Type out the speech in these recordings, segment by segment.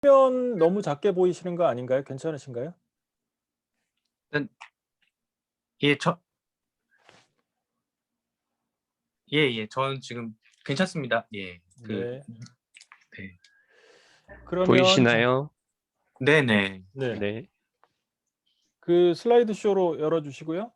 화면 너무 작게 보이시는 거 아닌가요? 괜찮으신가요? 일단 예, 저는 지금 괜찮습니다. 예, 네. 네. 그러면 보이시나요? 네네. 네. 네. 그 슬라이드 쇼로 열어 주시고요.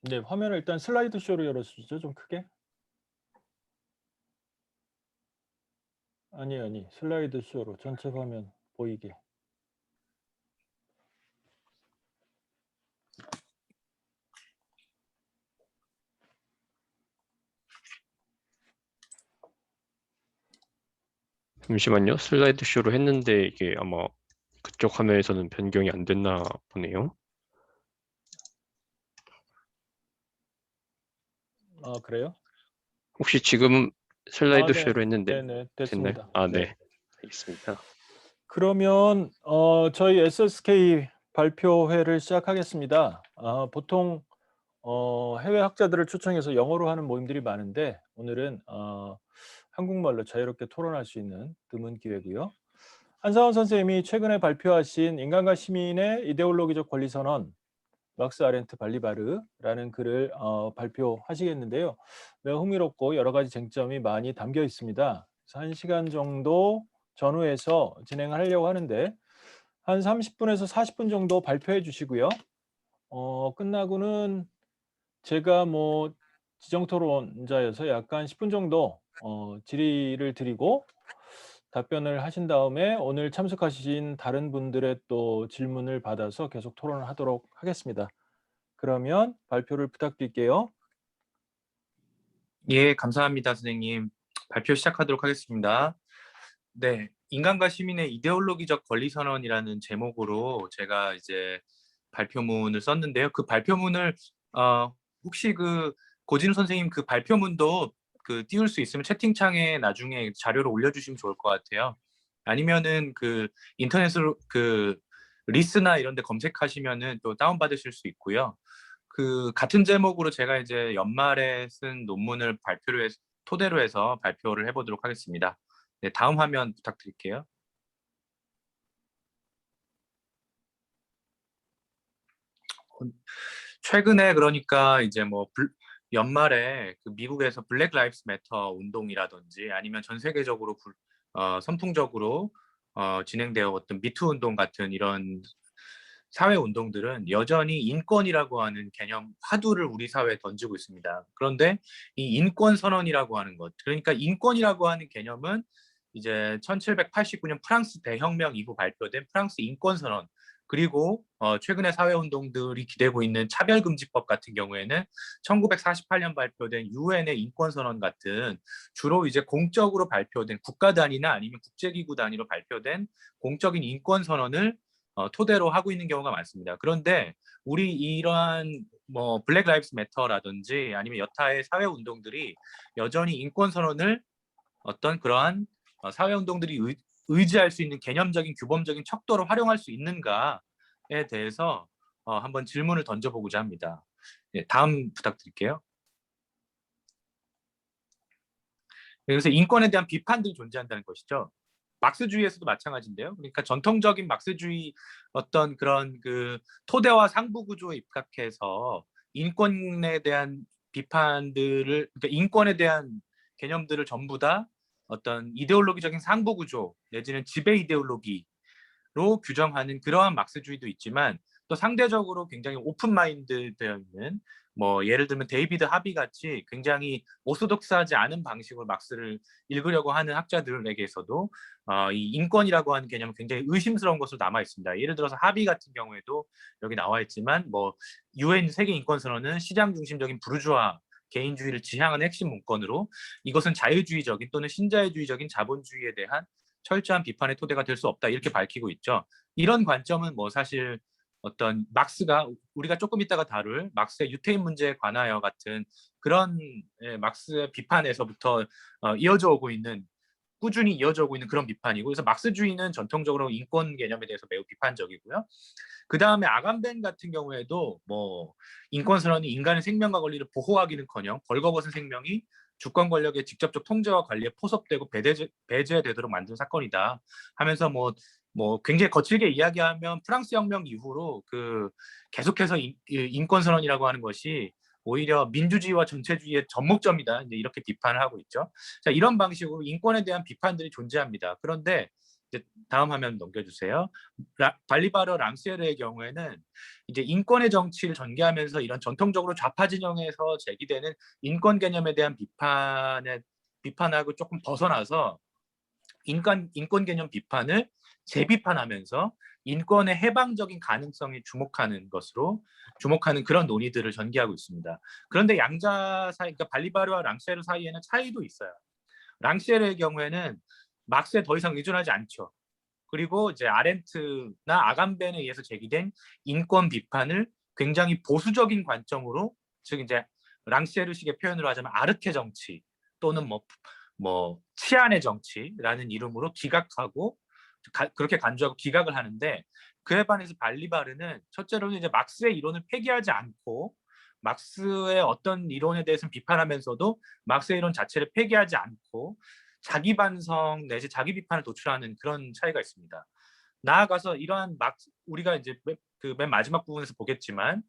네, 화면을 일단 슬라이드 쇼로 열어 주시죠. 좀 크게. 아니. 슬라이드 쇼로 전체 화면 보이게. 잠시만요. 슬라이드 쇼로 했는데 이게 아마 그쪽 화면에서는 변경이 안 됐나 보네요. 아, 그래요? 혹시 지금 슬라이드 네. 쇼로 했는데 네네. 됐나요? 됐습니다. 아, 네. 네. 알겠습니다. 그러면 저희 SSK 발표회를 시작하겠습니다. 보통 해외 학자들을 초청해서 영어로 하는 모임들이 많은데 오늘은 한국말로 자유롭게 토론할 수 있는 드문 기회고요. 한상원 선생님이 최근에 발표하신 인간과 시민의 이데올로기적 권리 선언 막스 아렌트 발리바르라는 글을 발표하시겠는데요. 매우 흥미롭고 여러 가지 쟁점이 많이 담겨 있습니다. 그래서 1시간 정도 전후해서 진행하려고 하는데 한 30분에서 40분 정도 발표해 주시고요. 끝나고는 제가 뭐 지정 토론자여서 약간 10분 정도 질의를 드리고 답변을 하신 다음에 오늘 참석하신 다른 분들의 또 질문을 받아서 계속 토론을 하도록 하겠습니다. 그러면 발표를 부탁드릴게요. 예, 감사합니다, 선생님. 발표 시작하도록 하겠습니다. 네, 인간과 시민의 이데올로기적 권리 선언이라는 제목으로 제가 이제 발표문을 썼는데요. 그 발표문을 혹시 그 고진우 선생님 그 발표문도 그 띄울 수 있으면 채팅창에 나중에 자료로 올려주시면 좋을 것 같아요. 아니면은 그 인터넷으로 그 리스나 이런 데 검색하시면은 또 다운받으실 수 있고요. 그 같은 제목으로 제가 이제 연말에 쓴 논문을 토대로 해서 발표를 해보도록 하겠습니다. 네, 다음 화면 부탁드릴게요. 최근에 그러니까 이제 뭐 연말에 그 미국에서 블랙 라이브스 매터 운동이라든지 아니면 전 세계적으로 선풍적으로 진행되어 왔던 미투 운동 같은 이런 사회 운동들은 여전히 인권이라고 하는 개념 화두를 우리 사회에 던지고 있습니다. 그런데 이 인권 선언이라고 하는 것, 그러니까 인권이라고 하는 개념은 이제 1789년 프랑스 대혁명 이후 발표된 프랑스 인권 선언, 그리고 최근에 사회운동들이 기대고 있는 차별금지법 같은 경우에는 1948년 발표된 유엔의 인권선언 같은 주로 이제 공적으로 발표된 국가 단위나 아니면 국제기구 단위로 발표된 공적인 인권선언을 토대로 하고 있는 경우가 많습니다. 그런데 우리 이러한 뭐 블랙 라이브스 매터라든지 아니면 여타의 사회운동들이 여전히 인권선언을 어떤 그러한 사회운동들이 의지할 수 있는 개념적인 규범적인 척도로 활용할 수 있는가에 대해서 한번 질문을 던져보고자 합니다. 네, 다음 부탁드릴게요. 그래서 인권에 대한 비판들이 존재한다는 것이죠. 막스주의에서도 마찬가지인데요. 그러니까 전통적인 막스주의 어떤 그런 그 토대와 상부 구조에 입각해서 인권에 대한 비판들을, 그러니까 인권에 대한 개념들을 전부 다 어떤 이데올로기적인 상부 구조 내지는 지배 이데올로기로 규정하는 그러한 막스주의도 있지만 또 상대적으로 굉장히 오픈 마인드 되어 있는 뭐 예를 들면 데이비드 하비 같이 굉장히 오소독스하지 않은 방식으로 막스를 읽으려고 하는 학자들에게서도 이 인권이라고 하는 개념은 굉장히 의심스러운 것으로 남아 있습니다. 예를 들어서 하비 같은 경우에도 여기 나와 있지만 뭐 유엔 세계 인권 선언은 시장 중심적인 부르주아 개인주의를 지향하는 핵심 문건으로 이것은 자유주의적인 또는 신자유주의적인 자본주의에 대한 철저한 비판의 토대가 될 수 없다 이렇게 밝히고 있죠. 이런 관점은 뭐 사실 어떤 막스가 우리가 조금 이따가 다룰 막스의 유태인 문제에 관하여 같은 그런 막스의 비판에서부터 이어져 오고 있는 꾸준히 이어져 오고 있는 그런 비판이고, 그래서 막스주의는 전통적으로 인권 개념에 대해서 매우 비판적이고요. 그 다음에 아감벤 같은 경우에도 뭐 인권 선언이 인간의 생명과 권리를 보호하기는커녕 벌거벗은 생명이 주권 권력의 직접적 통제와 관리에 포섭되고 배제되도록 만든 사건이다 하면서 뭐 굉장히 거칠게 이야기하면 프랑스 혁명 이후로 그 계속해서 인권 선언이라고 하는 것이 오히려 민주주의와 전체주의의 전목점이다, 이제 이렇게 비판을 하고 있죠. 자, 이런 방식으로 인권에 대한 비판들이 존재합니다. 그런데 이제 다음 화면 넘겨주세요. 발리바르 랑시에르의 경우에는 이제 인권의 정치를 전개하면서 이런 전통적으로 좌파 진영에서 제기되는 인권 개념에 대한 비판하고 조금 벗어나서 인권 개념 비판을 재비판하면서 인권의 해방적인 가능성에 주목하는 그런 논의들을 전개하고 있습니다. 그런데 양자 사이, 그러니까 발리바르와 랑시에르 사이에는 차이도 있어요. 랑시에르의 경우에는 막스에 더 이상 의존하지 않죠. 그리고 이제 아렌트나 아감벤에 의해서 제기된 인권 비판을 굉장히 보수적인 관점으로, 즉 이제 랑시에르식의 표현으로 하자면 아르케 정치 또는 뭐 치안의 정치라는 이름으로 기각하고 그렇게 간주하고 기각을 하는데, 그에 반해서 발리바르는 첫째로는 이제 막스의 이론을 폐기하지 않고 막스의 어떤 이론에 대해서는 비판하면서도 막스의 이론 자체를 폐기하지 않고 자기 반성 내지 자기 비판을 도출하는 그런 차이가 있습니다. 나아가서 이러한 우리가 이제 그 맨 마지막 부분에서 보겠지만,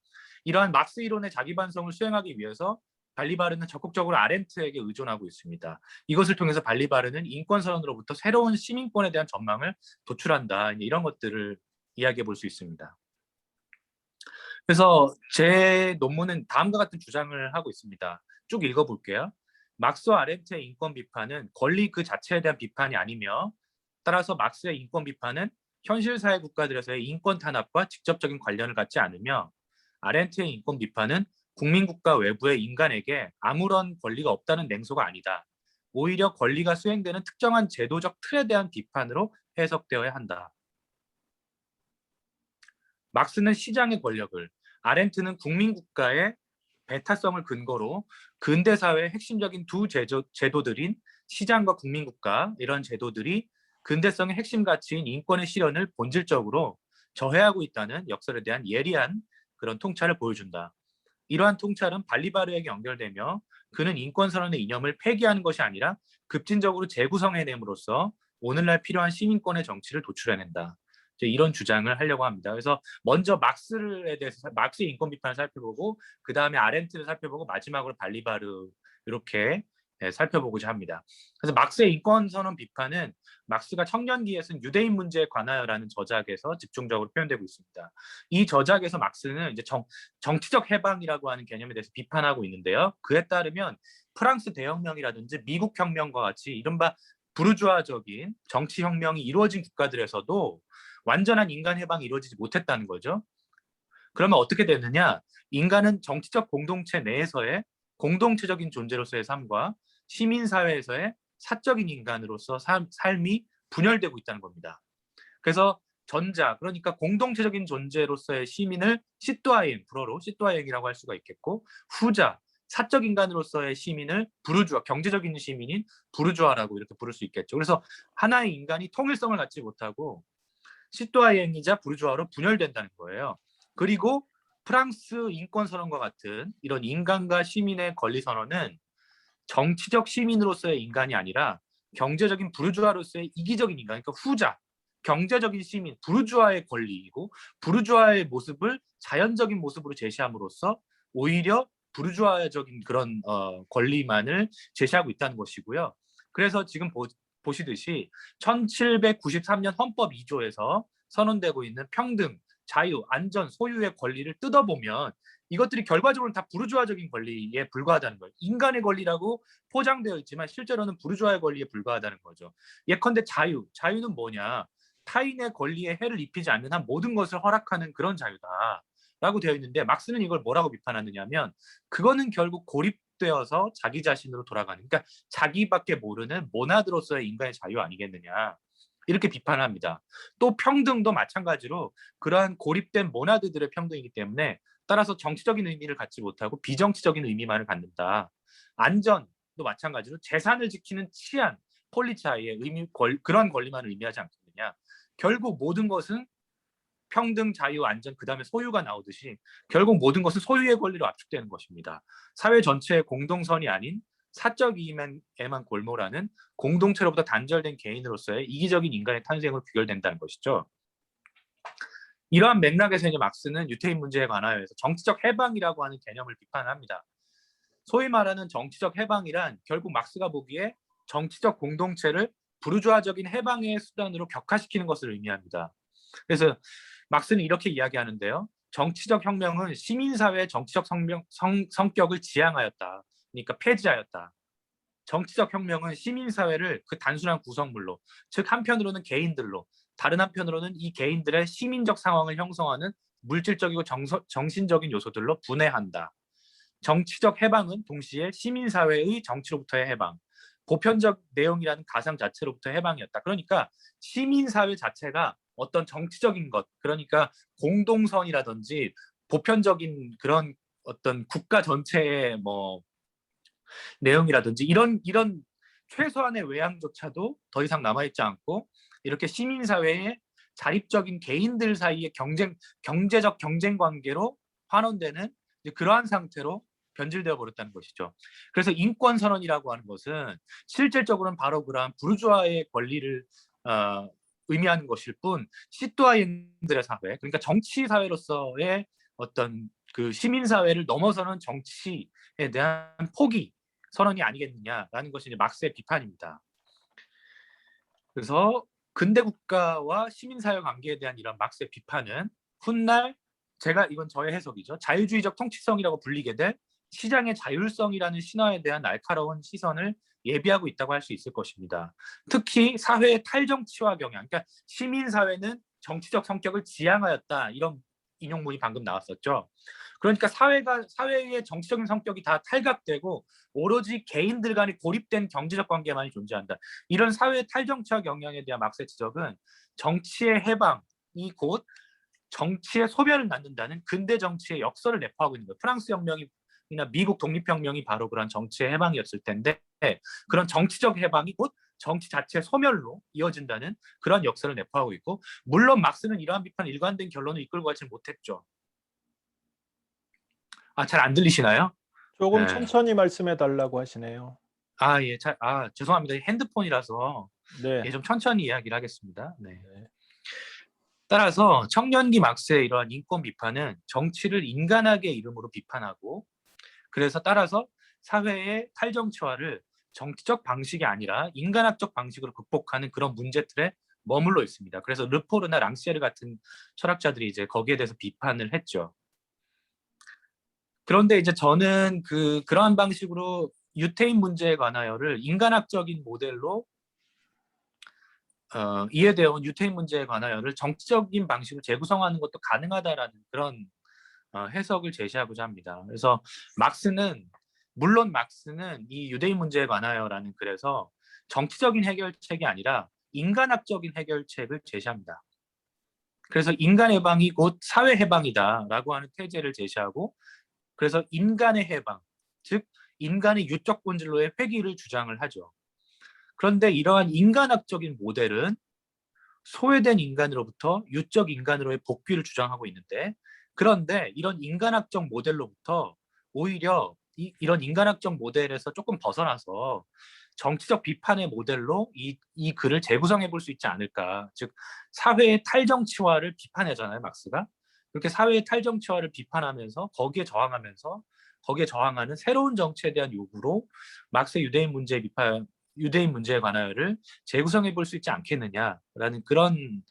이러한 막스 이론의 자기 반성을 수행하기 위해서 발리바르는 적극적으로 아렌트에게 의존하고 있습니다. 이것을 통해서 발리바르는 인권 선언으로부터 새로운 시민권에 대한 전망을 도출한다, 이런 것들을 이야기해 볼 수 있습니다. 그래서 제 논문은 다음과 같은 주장을 하고 있습니다. 쭉 읽어볼게요. 막스와 아렌트의 인권 비판은 권리 그 자체에 대한 비판이 아니며, 따라서 막스의 인권 비판은 현실 사회 국가들에서의 인권 탄압과 직접적인 관련을 갖지 않으며, 아렌트의 인권 비판은 국민국가 외부의 인간에게 아무런 권리가 없다는 냉소가 아니다. 오히려 권리가 수행되는 특정한 제도적 틀에 대한 비판으로 해석되어야 한다. 막스는 시장의 권력을, 아렌트는 국민국가의 배타성을 근거로 근대 사회의 핵심적인 두 제도들인 시장과 국민국가, 이런 제도들이 근대성의 핵심 가치인 인권의 실현을 본질적으로 저해하고 있다는 역설에 대한 예리한 그런 통찰을 보여준다. 이러한 통찰은 발리바르에게 연결되며, 그는 인권선언의 이념을 폐기하는 것이 아니라 급진적으로 재구성해냄으로써 오늘날 필요한 시민권의 정치를 도출해낸다. 이런 주장을 하려고 합니다. 그래서 먼저 막스에 대해서, 막스의 인권 비판을 살펴보고, 그 다음에 아렌트를 살펴보고, 마지막으로 발리바르, 이렇게 살펴보고자 합니다. 그래서 막스의 인권선언 비판은 막스가 청년기에 쓴 유대인 문제에 관하여라는 저작에서 집중적으로 표현되고 있습니다. 이 저작에서 막스는 이제 정치적 해방이라고 하는 개념에 대해서 비판하고 있는데요. 그에 따르면 프랑스 대혁명이라든지 미국 혁명과 같이 이른바 부르주아적인 정치혁명이 이루어진 국가들에서도 완전한 인간 해방이 이루어지지 못했다는 거죠. 그러면 어떻게 되느냐? 인간은 정치적 공동체 내에서의 공동체적인 존재로서의 삶과 시민사회에서의 사적인 인간으로서 삶이 분열되고 있다는 겁니다. 그래서 전자, 그러니까 공동체적인 존재로서의 시민을 시뚜아yen, 불어로 시뚜아yen이라고 할 수가 있겠고, 후자, 사적 인간으로서의 시민을 부르주아, 경제적인 시민인 부르주아라고 이렇게 부를 수 있겠죠. 그래서 하나의 인간이 통일성을 갖지 못하고 시뚜아yen이자 부르주아로 분열된다는 거예요. 그리고 프랑스 인권선언과 같은 이런 인간과 시민의 권리선언은 정치적 시민으로서의 인간이 아니라 경제적인 부르주아로서의 이기적인 인간, 그러니까 후자, 경제적인 시민, 부르주아의 권리이고, 부르주아의 모습을 자연적인 모습으로 제시함으로써 오히려 부르주아적인 그런 권리만을 제시하고 있다는 것이고요. 그래서 지금 보시듯이 1793년 헌법 2조에서 선언되고 있는 평등, 자유, 안전, 소유의 권리를 뜯어보면 이것들이 결과적으로 다 부르주아적인 권리에 불과하다는 거예요. 인간의 권리라고 포장되어 있지만 실제로는 부르주아의 권리에 불과하다는 거죠. 예컨대 자유는 뭐냐? 타인의 권리에 해를 입히지 않는 한 모든 것을 허락하는 그런 자유다라고 되어 있는데, 막스는 이걸 뭐라고 비판하느냐면, 그거는 결국 고립되어서 자기 자신으로 돌아가는, 그러니까 자기밖에 모르는 모나드로서의 인간의 자유 아니겠느냐, 이렇게 비판합니다. 또 평등도 마찬가지로 그러한 고립된 모나드들의 평등이기 때문에 따라서 정치적인 의미를 갖지 못하고 비정치적인 의미만을 갖는다. 안전도 마찬가지로 재산을 지키는 치안, 폴리차이의 그런 권리만을 의미하지 않겠느냐. 결국 모든 것은 평등, 자유, 안전, 그 다음에 소유가 나오듯이 결국 모든 것은 소유의 권리로 압축되는 것입니다. 사회 전체의 공동선이 아닌 사적 이익에만 골몰하는 공동체로부터 단절된 개인으로서의 이기적인 인간의 탄생으로 귀결된다는 것이죠. 이러한 맥락에서 이제 막스는 유태인 문제에 관하여서 정치적 해방이라고 하는 개념을 비판합니다. 소위 말하는 정치적 해방이란 결국 막스가 보기에 정치적 공동체를 부르주아적인 해방의 수단으로 격화시키는 것을 의미합니다. 그래서 막스는 이렇게 이야기하는데요. 정치적 혁명은 시민사회의 정치적 성격을 지향하였다. 그러니까 폐지하였다. 정치적 혁명은 시민사회를 그 단순한 구성물로, 즉 한편으로는 개인들로, 다른 한편으로는 이 개인들의 시민적 상황을 형성하는 물질적이고 정신적인 요소들로 분해한다. 정치적 해방은 동시에 시민사회의 정치로부터의 해방, 보편적 내용이라는 가상 자체로부터의 해방이었다. 그러니까 시민사회 자체가 어떤 정치적인 것, 그러니까 공동선이라든지 보편적인 그런 어떤 국가 전체의 뭐 내용이라든지 이런 최소한의 외양조차도 더 이상 남아있지 않고 이렇게 시민사회의 자립적인 개인들 사이의 경제적 경쟁 관계로 환원되는 그러한 상태로 변질되어 버렸다는 것이죠. 그래서 인권 선언이라고 하는 것은 실질적으로는 바로 그러한 부르주아의 권리를 의미하는 것일 뿐 시뚜아인들의 사회, 그러니까 정치 사회로서의 어떤 그 시민 사회를 넘어서는 정치에 대한 포기 선언이 아니겠느냐라는 것이 이제 막스의 비판입니다. 그래서 근대 국가와 시민 사회 관계에 대한 이런 막스의 비판은 훗날 이건 저의 해석이죠. 자유주의적 통치성이라고 불리게 될 시장의 자율성이라는 신화에 대한 날카로운 시선을 예비하고 있다고 할 수 있을 것입니다. 특히 사회의 탈정치화 경향, 그러니까 시민사회는 정치적 성격을 지향하였다, 이런 인용문이 방금 나왔었죠. 그러니까 사회의 정치적인 성격이 다 탈각되고 오로지 개인들 간에 고립된 경제적 관계만이 존재한다. 이런 사회의 탈정치화 경향에 대한 막스의 지적은 정치의 해방이 곧 정치의 소멸을 낳는다는 근대 정치의 역설을 내포하고 있는 거예요. 프랑스 혁명이나 미국 독립혁명이 바로 그런 정치의 해방이었을 텐데 그런 정치적 해방이 곧 정치 자체의 소멸로 이어진다는 그런 역설을 내포하고 있고, 물론 막스는 이러한 비판 일관된 결론을 이끌고 가지 못했죠. 잘 안 들리시나요? 조금 네. 천천히 말씀해 달라고 하시네요. 예, 죄송합니다. 핸드폰이라서 네. 좀 천천히 이야기를 하겠습니다. 네. 네. 따라서 청년기 막스의 이러한 인권 비판은 정치를 인간학의 이름으로 비판하고, 그래서 따라서 사회의 탈정치화를 정치적 방식이 아니라 인간학적 방식으로 극복하는 그런 문제틀에 머물러 있습니다. 그래서 르포르나 랑시에르 같은 철학자들이 이제 거기에 대해서 비판을 했죠. 그런데 이제 저는 그러한 방식으로 유태인 문제에 관하여를 인간학적인 모델로 이해되어 온 유태인 문제에 관하여를 정치적인 방식으로 재구성하는 것도 가능하다라는 그런 해석을 제시하고자 합니다. 그래서 물론 막스는 이 유대인 문제에 관하여라는 글에서 정치적인 해결책이 아니라 인간학적인 해결책을 제시합니다. 그래서 인간 해방이 곧 사회 해방이다라고 하는 태제를 제시하고, 그래서 인간의 해방, 즉 인간의 유적 본질로의 회귀를 주장을 하죠. 그런데 이러한 인간학적인 모델은 소외된 인간으로부터 유적 인간으로의 복귀를 주장하고 있는데, 그런데 이런 인간학적 모델로부터 오히려 이런 인간학적 모델에서 조금 벗어나서 정치적 비판의 모델로 이 글을 재구성해 볼 수 있지 않을까. 즉 사회의 탈정치화를 비판하잖아요, 막스가. 그렇게 사회의 탈정치화를 비판하면서 거기에 저항하는 새로운 정치에 대한 요구로 막스의 유대인 문제에 관하여를 재구성해 볼 수 있지 않겠느냐라는 그런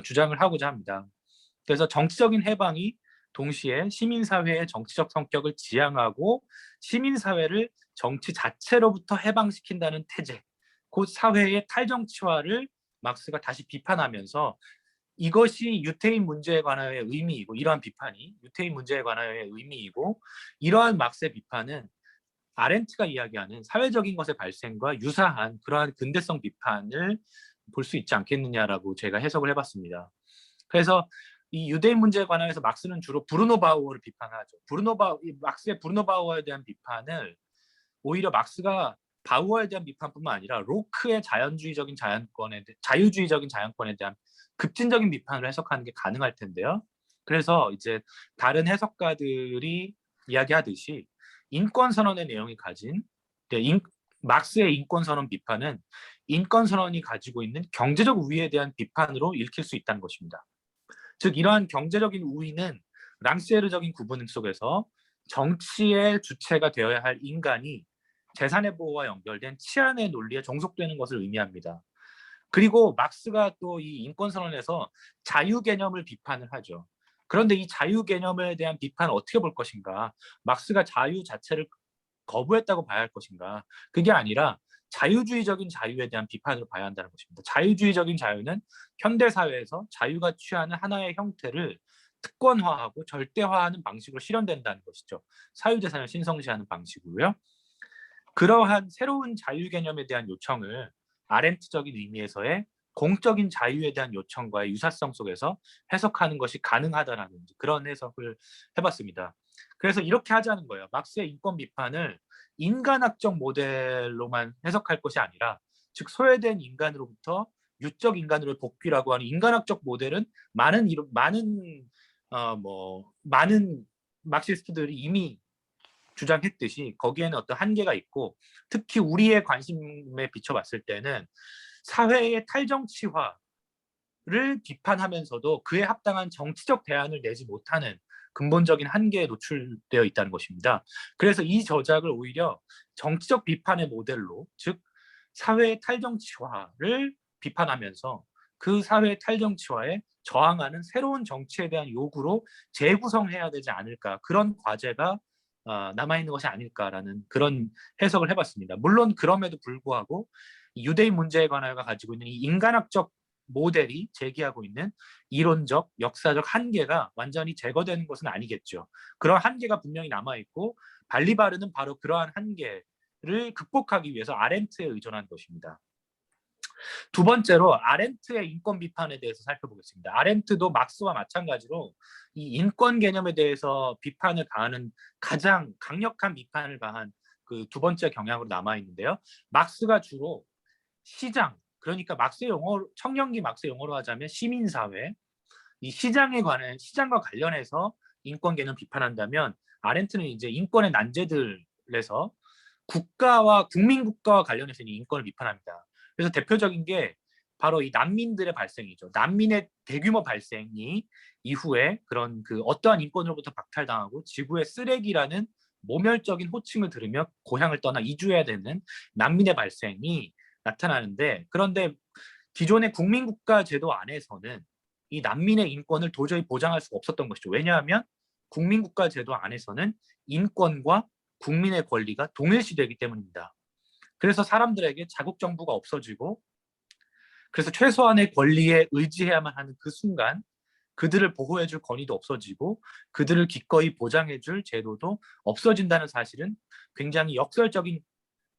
주장을 하고자 합니다. 그래서 정치적인 해방이 동시에 시민사회의 정치적 성격을 지향하고 시민사회를 정치 자체로부터 해방시킨다는 태제, 곧 사회의 탈정치화를 막스가 다시 비판하면서 이것이 유태인 문제에 관하여의 의미이고, 이러한 비판이 유태인 문제에 관하여의 의미이고, 이러한 막스의 비판은 아렌트가 이야기하는 사회적인 것의 발생과 유사한 그러한 근대성 비판을 볼 수 있지 않겠느냐라고 제가 해석을 해봤습니다. 그래서 이 유대인 문제에 관해서 막스는 주로 브루노 바우어를 비판하죠. 막스의 브루노 바우어에 대한 비판을 오히려 막스가 바우어에 대한 비판뿐만 아니라 로크의 자유주의적인 자연권에 대한 급진적인 비판을 해석하는 게 가능할 텐데요. 그래서 이제 다른 해석가들이 이야기하듯이 인권선언의 내용이 가진 막스의 인권선언 비판은 인권선언이 가지고 있는 경제적 우위에 대한 비판으로 읽힐 수 있다는 것입니다. 즉 이러한 경제적인 우위는 랑시에르적인 구분 속에서 정치의 주체가 되어야 할 인간이 재산의 보호와 연결된 치안의 논리에 종속되는 것을 의미합니다. 그리고 막스가 또 이 인권선언에서 자유 개념을 비판을 하죠. 그런데 이 자유 개념에 대한 비판을 어떻게 볼 것인가? 막스가 자유 자체를 거부했다고 봐야 할 것인가? 그게 아니라 자유주의적인 자유에 대한 비판으로 봐야 한다는 것입니다. 자유주의적인 자유는 현대 사회에서 자유가 취하는 하나의 형태를 특권화하고 절대화하는 방식으로 실현된다는 것이죠. 사유재산을 신성시하는 방식으로요. 그러한 새로운 자유 개념에 대한 요청을 아렌트적인 의미에서의 공적인 자유에 대한 요청과의 유사성 속에서 해석하는 것이 가능하다라는 그런 해석을 해봤습니다. 그래서 이렇게 하자는 거예요. 막스의 인권 비판을 인간학적 모델로만 해석할 것이 아니라, 즉 소외된 인간으로부터 유적 인간으로 복귀라고 하는 인간학적 모델은 많은 막시스트들이 이미 주장했듯이 거기에는 어떤 한계가 있고, 특히 우리의 관심에 비춰봤을 때는 사회의 탈정치화를 비판하면서도 그에 합당한 정치적 대안을 내지 못하는 근본적인 한계에 노출되어 있다는 것입니다. 그래서 이 저작을 오히려 정치적 비판의 모델로, 즉 사회의 탈정치화를 비판하면서 그 사회의 탈정치화에 저항하는 새로운 정치에 대한 요구로 재구성해야 되지 않을까, 그런 과제가 남아있는 것이 아닐까라는 그런 해석을 해봤습니다. 물론 그럼에도 불구하고 유대인 문제에 관하여 가지고 있는 이 인간학적 모델이 제기하고 있는 이론적, 역사적 한계가 완전히 제거되는 것은 아니겠죠. 그런 한계가 분명히 남아있고, 발리바르는 바로 그러한 한계를 극복하기 위해서 아렌트에 의존한 것입니다. 두 번째로 아렌트의 인권 비판에 대해서 살펴보겠습니다. 아렌트도 막스와 마찬가지로 이 인권 개념에 대해서 비판을 가하는, 가장 강력한 비판을 가한 그 두 번째 경향으로 남아 있는데요. 막스가 주로 시장, 그러니까 막스의 용어, 청년기 막스의 용어로 하자면 시민사회, 이 시장과 관련해서 인권 개념 비판한다면, 아렌트는 이제 인권의 난제들에서 국민국가와 관련해서 인권을 비판합니다. 그래서 대표적인 게 바로 이 난민들의 발생이죠. 난민의 대규모 발생이 이후에 그런 그 어떠한 인권으로부터 박탈당하고 지구의 쓰레기라는 모멸적인 호칭을 들으며 고향을 떠나 이주해야 되는 난민의 발생이 나타나는데, 그런데 기존의 국민국가 제도 안에서는 이 난민의 인권을 도저히 보장할 수가 없었던 것이죠. 왜냐하면 국민국가 제도 안에서는 인권과 국민의 권리가 동일시되기 때문입니다. 그래서 사람들에게 자국 정부가 없어지고, 그래서 최소한의 권리에 의지해야만 하는 그 순간 그들을 보호해줄 권위도 없어지고 그들을 기꺼이 보장해줄 제도도 없어진다는 사실은 굉장히 역설적인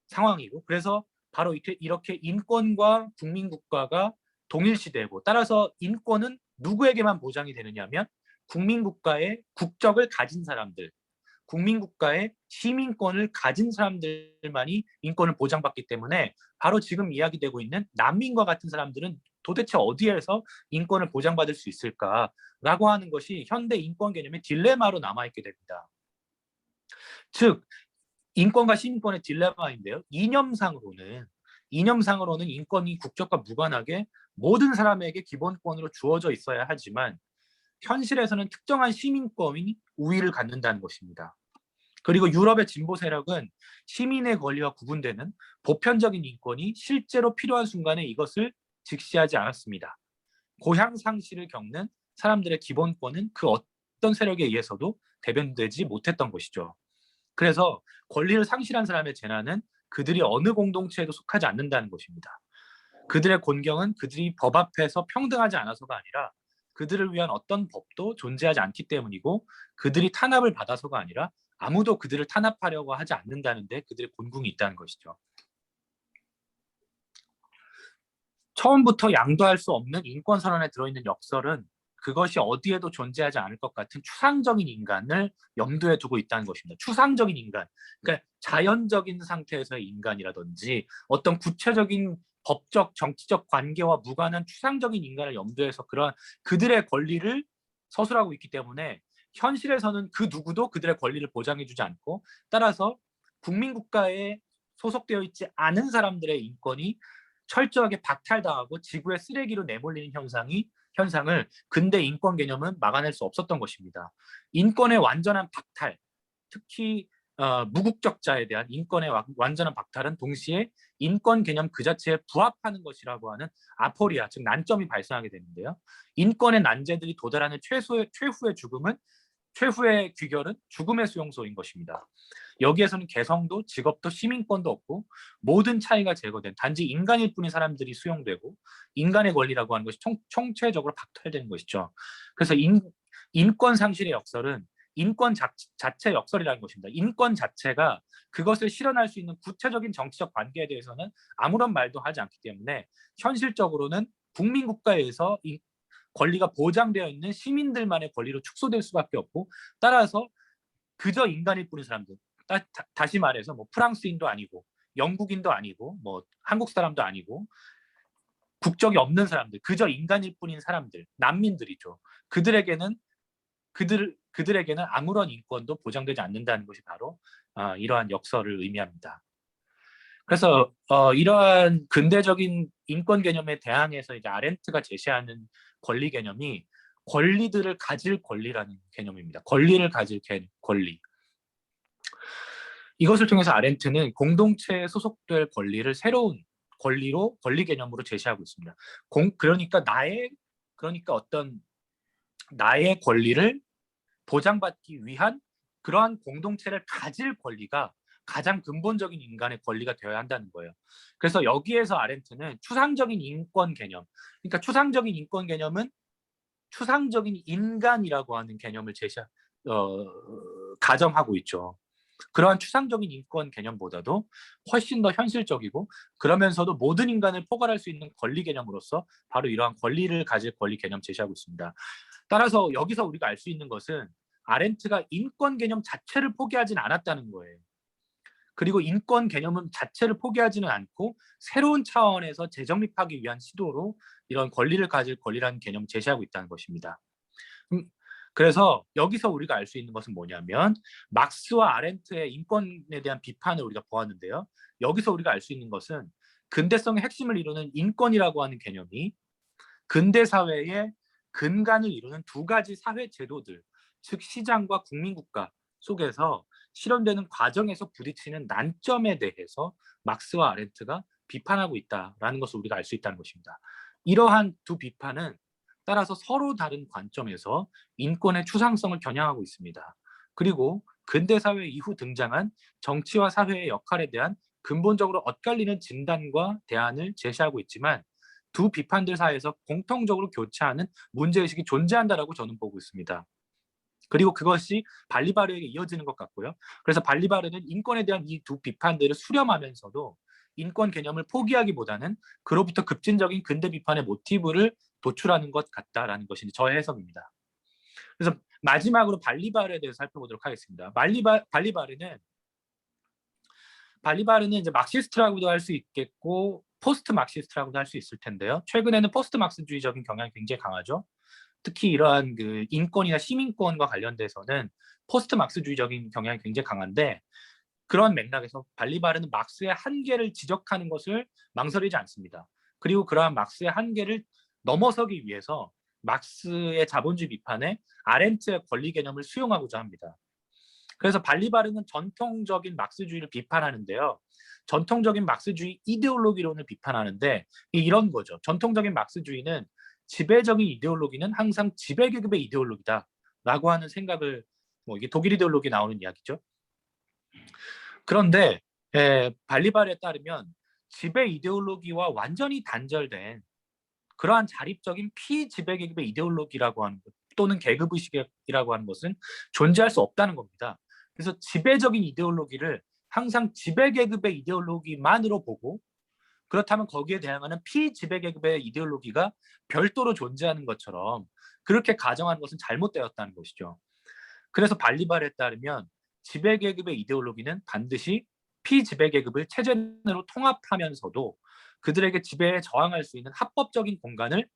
상황이고, 그래서 바로 이렇게 인권과 국민국가가 동일시되고, 따라서 인권은 누구에게만 보장이 되느냐면 국민국가의 국적을 가진 사람들, 국민국가의 시민권을 가진 사람들만이 인권을 보장받기 때문에, 바로 지금 이야기되고 있는 난민과 같은 사람들은 도대체 어디에서 인권을 보장받을 수 있을까라고 하는 것이 현대 인권 개념의 딜레마로 남아있게 됩니다. 즉 인권과 시민권의 딜레마인데요. 이념상으로는 인권이 국적과 무관하게 모든 사람에게 기본권으로 주어져 있어야 하지만, 현실에서는 특정한 시민권이 우위를 갖는다는 것입니다. 그리고 유럽의 진보 세력은 시민의 권리와 구분되는 보편적인 인권이 실제로 필요한 순간에 이것을 직시하지 않았습니다. 고향 상실을 겪는 사람들의 기본권은 그 어떤 세력에 의해서도 대변되지 못했던 것이죠. 그래서 권리를 상실한 사람의 재난은 그들이 어느 공동체에도 속하지 않는다는 것입니다. 그들의 곤경은 그들이 법 앞에서 평등하지 않아서가 아니라 그들을 위한 어떤 법도 존재하지 않기 때문이고, 그들이 탄압을 받아서가 아니라 아무도 그들을 탄압하려고 하지 않는다는 데 그들의 곤궁이 있다는 것이죠. 처음부터 양도할 수 없는 인권선언에 들어있는 역설은 그것이 어디에도 존재하지 않을 것 같은 추상적인 인간을 염두에 두고 있다는 것입니다. 추상적인 인간, 그러니까 자연적인 상태에서의 인간이라든지 어떤 구체적인 법적, 정치적 관계와 무관한 추상적인 인간을 염두에서 그러한 그들의 권리를 서술하고 있기 때문에 현실에서는 그 누구도 그들의 권리를 보장해주지 않고, 따라서 국민국가에 소속되어 있지 않은 사람들의 인권이 철저하게 박탈당하고 지구의 쓰레기로 내몰리는 현상을 근대 인권 개념은 막아낼 수 없었던 것입니다. 인권의 완전한 박탈, 특히 무국적자에 대한 인권의 완전한 박탈은 동시에 인권 개념 그 자체에 부합하는 것이라고 하는 아포리아, 즉 난점이 발생하게 되는데요. 인권의 난제들이 도달하는 최후의 귀결은 죽음의 수용소인 것입니다. 여기에서는 개성도 직업도 시민권도 없고 모든 차이가 제거된 단지 인간일 뿐인 사람들이 수용되고 인간의 권리라고 하는 것이 총체적으로 박탈되는 것이죠. 그래서 인권 상실의 역설은 인권 자체 역설이라는 것입니다. 인권 자체가 그것을 실현할 수 있는 구체적인 정치적 관계에 대해서는 아무런 말도 하지 않기 때문에 현실적으로는 국민국가에서 권리가 보장되어 있는 시민들만의 권리로 축소될 수밖에 없고, 따라서 그저 인간일 뿐인 사람들, 다시 말해서 뭐 프랑스인도 아니고 영국인도 아니고 뭐 한국 사람도 아니고 국적이 없는 사람들, 그저 인간일 뿐인 사람들, 난민들이죠. 그들에게는 아무런 인권도 보장되지 않는다는 것이 바로 이러한 역설을 의미합니다. 그래서 이러한 근대적인 인권 개념에 대항해서 이제 아렌트가 제시하는 권리 개념이 권리들을 가질 권리라는 개념입니다. 권리를 가질 권리. 이것을 통해서 아렌트는 공동체에 소속될 권리를 새로운 권리 개념으로 제시하고 있습니다. 그러니까 어떤 나의 권리를 보장받기 위한 그러한 공동체를 가질 권리가 가장 근본적인 인간의 권리가 되어야 한다는 거예요. 그래서 여기에서 아렌트는 추상적인 인권 개념, 그러니까 추상적인 인권 개념은 추상적인 인간이라고 하는 개념을 가정하고 있죠. 그러한 추상적인 인권 개념보다도 훨씬 더 현실적이고 그러면서도 모든 인간을 포괄할 수 있는 권리 개념으로서 바로 이러한 권리를 가질 권리 개념 제시하고 있습니다. 따라서 여기서 우리가 알 수 있는 것은 아렌트가 인권 개념 자체를 포기하진 않았다는 거예요. 그리고 인권 개념은 자체를 포기하지는 않고 새로운 차원에서 재정립하기 위한 시도로 이런 권리를 가질 권리라는 개념을 제시하고 있다는 것입니다. 그래서 여기서 우리가 알 수 있는 것은 뭐냐면 막스와 아렌트의 인권에 대한 비판을 우리가 보았는데요. 여기서 우리가 알 수 있는 것은 근대성의 핵심을 이루는 인권이라고 하는 개념이 근대 사회의 근간을 이루는 두 가지 사회 제도들, 즉 시장과 국민국가 속에서 실현되는 과정에서 부딪히는 난점에 대해서 막스와 아렌트가 비판하고 있다라는 것을 우리가 알 수 있다는 것입니다. 이러한 두 비판은 따라서 서로 다른 관점에서 인권의 추상성을 겨냥하고 있습니다. 그리고 근대사회 이후 등장한 정치와 사회의 역할에 대한 근본적으로 엇갈리는 진단과 대안을 제시하고 있지만 두 비판들 사이에서 공통적으로 교차하는 문제의식이 존재한다라고 저는 보고 있습니다. 그리고 그것이 발리바르에게 이어지는 것 같고요. 그래서 발리바르는 인권에 대한 이 두 비판들을 수렴하면서도 인권 개념을 포기하기보다는 그로부터 급진적인 근대 비판의 모티브를 도출하는 것 같다라는 것이 저의 해석입니다. 그래서 마지막으로 발리바르에 대해서 살펴보도록 하겠습니다. 발리바르는 이제 마르크시스트라고도 할 수 있겠고 포스트 마르크시스트라고도 할 수 있을 텐데요. 최근에는 포스트 마르크스주의적인 경향이 굉장히 강하죠. 특히 이러한 그 인권이나 시민권과 관련돼서는 포스트 마르크스주의적인 경향이 굉장히 강한데 그런 맥락에서 발리바르는 막스의 한계를 지적하는 것을 망설이지 않습니다. 그리고 그러한 막스의 한계를 넘어서기 위해서 막스의 자본주의 비판에 아렌트의 권리 개념을 수용하고자 합니다. 그래서 발리바르는 전통적인 막스주의를 비판하는데요. 전통적인 막스주의 이데올로기론을 비판하는데 이런 거죠. 전통적인 막스주의는 지배적인 이데올로기는 항상 지배계급의 이데올로기다라고 하는 생각을 이게 독일 이데올로기 나오는 이야기죠. 그런데 발리바르에 따르면 지배 이데올로기와 완전히 단절된 그러한 자립적인 피지배계급의 이데올로기라고 하는 것 또는 계급의식이라고 하는 것은 존재할 수 없다는 겁니다. 그래서 지배적인 이데올로기를 항상 지배계급의 이데올로기만으로 보고 그렇다면 거기에 대항하는 피지배계급의 이데올로기가 별도로 존재하는 것처럼 그렇게 가정하는 것은 잘못되었다는 것이죠. 그래서 발리발에 따르면 지배계급의 이데올로기는 반드시 피지배계급을 체제내로 통합하면서도 그들에게 지배에 저항할 수 있는 합법적인 공간을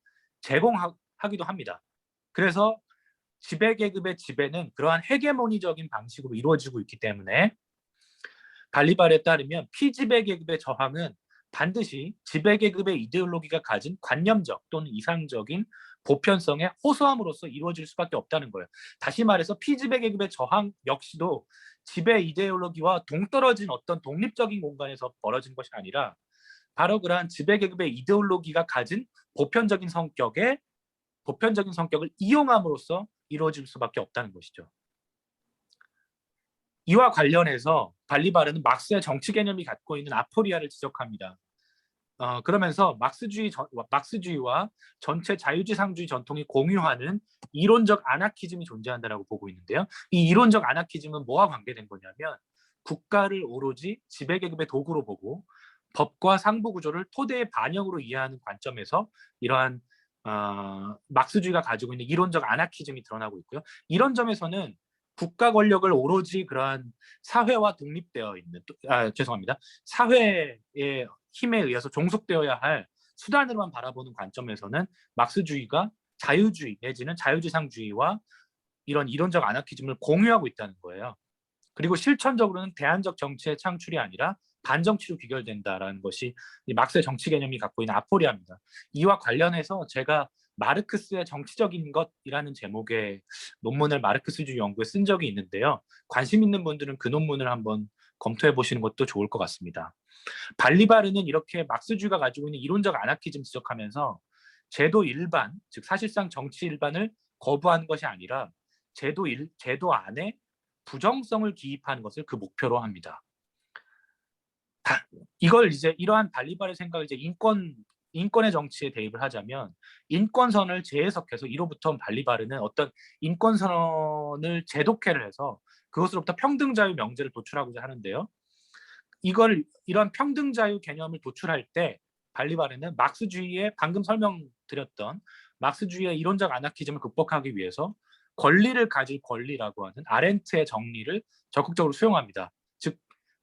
제공하기도 합니다. 그래서 지배계급의 지배는 그러한 헤게모니적인 방식으로 이루어지고 있기 때문에 발리발에 따르면 피지배계급의 저항은 반드시 지배계급의 이데올로기가 가진 관념적 또는 이상적인 보편성에 호소함으로써 이루어질 수밖에 없다는 거예요. 다시 말해서 피지배계급의 저항 역시도 지배 이데올로기와 동떨어진 어떤 독립적인 공간에서 벌어진 것이 아니라 바로 그러한 지배계급의 이데올로기가 가진 보편적인 성격을 이용함으로써 이루어질 수밖에 없다는 것이죠. 이와 관련해서 발리바르는 막스의 정치 개념이 갖고 있는 아포리아를 지적합니다. 그러면서 막스주의와 전체 자유지상주의 전통이 공유하는 이론적 아나키즘이 존재한다고 보고 있는데요. 이 이론적 아나키즘은 뭐와 관계된 거냐면 국가를 오로지 지배계급의 도구로 보고 법과 상부구조를 토대의 반영으로 이해하는 관점에서 이러한 막스주의가 가지고 있는 이론적 아나키즘이 드러나고 있고요. 이런 점에서는 국가 권력을 오로지 그러한 사회와 독립되어 있는 죄송합니다. 사회의 힘에 의해서 종속되어야 할 수단으로만 바라보는 관점에서는 막스주의가 자유주의 내지는 자유지상주의와 이런 이론적 아나키즘을 공유하고 있다는 거예요. 그리고 실천적으로는 대안적 정치의 창출이 아니라 반정치로 귀결된다라는 것이 막스의 정치 개념이 갖고 있는 아포리아입니다. 이와 관련해서 제가 마르크스의 정치적인 것이라는 제목의 논문을 마르크스주의 연구에 쓴 적이 있는데요. 관심 있는 분들은 그 논문을 한번 검토해 보시는 것도 좋을 것 같습니다. 발리바르는 이렇게 막스주의가 가지고 있는 이론적 아나키즘 지적하면서 제도 일반, 즉 사실상 정치 일반을 거부하는 것이 아니라 제도 안에 부정성을 기입하는 것을 그 목표로 합니다. 이걸 이제 이러한 발리바르의 생각을 이제 인권의 정치에 대입을 하자면 인권선언을 재해석해서 이로부터 발리바르는 어떤 인권선언을 재독해를 해서 그것으로부터 평등자유 명제를 도출하고자 하는데요. 이런 평등자유 개념을 도출할 때 발리바르는 막스주의의 방금 설명드렸던 막스주의의 이론적 아나키즘을 극복하기 위해서 권리를 가질 권리라고 하는 아렌트의 정리를 적극적으로 수용합니다. 즉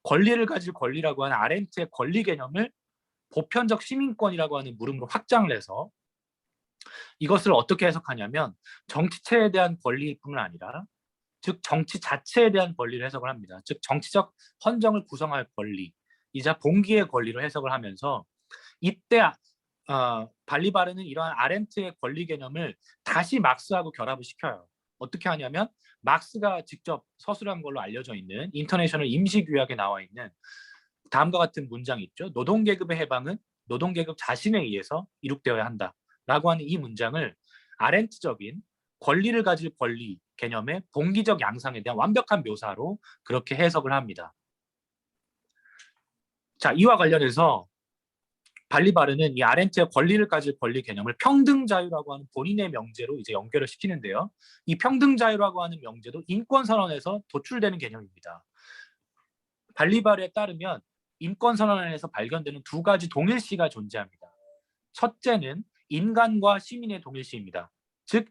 권리를 가질 권리라고 하는 아렌트의 권리 개념을 보편적 시민권이라고 하는 물음으로 확장을 해서 이것을 어떻게 해석하냐면 정치체에 대한 권리일 뿐만 아니라 즉 정치 자체에 대한 권리를 해석을 합니다. 즉 정치적 헌정을 구성할 권리이자 봉기의 권리로 해석을 하면서 이때 발리바르는 이러한 아렌트의 권리 개념을 다시 막스하고 결합을 시켜요. 어떻게 하냐면 막스가 직접 서술한 걸로 알려져 있는 인터내셔널 임시규약에 나와 있는 다음과 같은 문장이 있죠. 노동계급의 해방은 노동계급 자신에 의해서 이룩되어야 한다라고 하는 이 문장을 아렌트적인 권리를 가질 권리 개념의 봉기적 양상에 대한 완벽한 묘사로 그렇게 해석을 합니다. 자, 이와 관련해서 발리바르는 이 아렌트의 권리를 가질 권리 개념을 평등자유라고 하는 본인의 명제로 이제 연결을 시키는데요. 이 평등자유라고 하는 명제도 인권선언에서 도출되는 개념입니다. 발리바르에 따르면 인권선언에서 발견되는 두 가지 동일시가 존재합니다. 첫째는 인간과 시민의 동일시입니다. 즉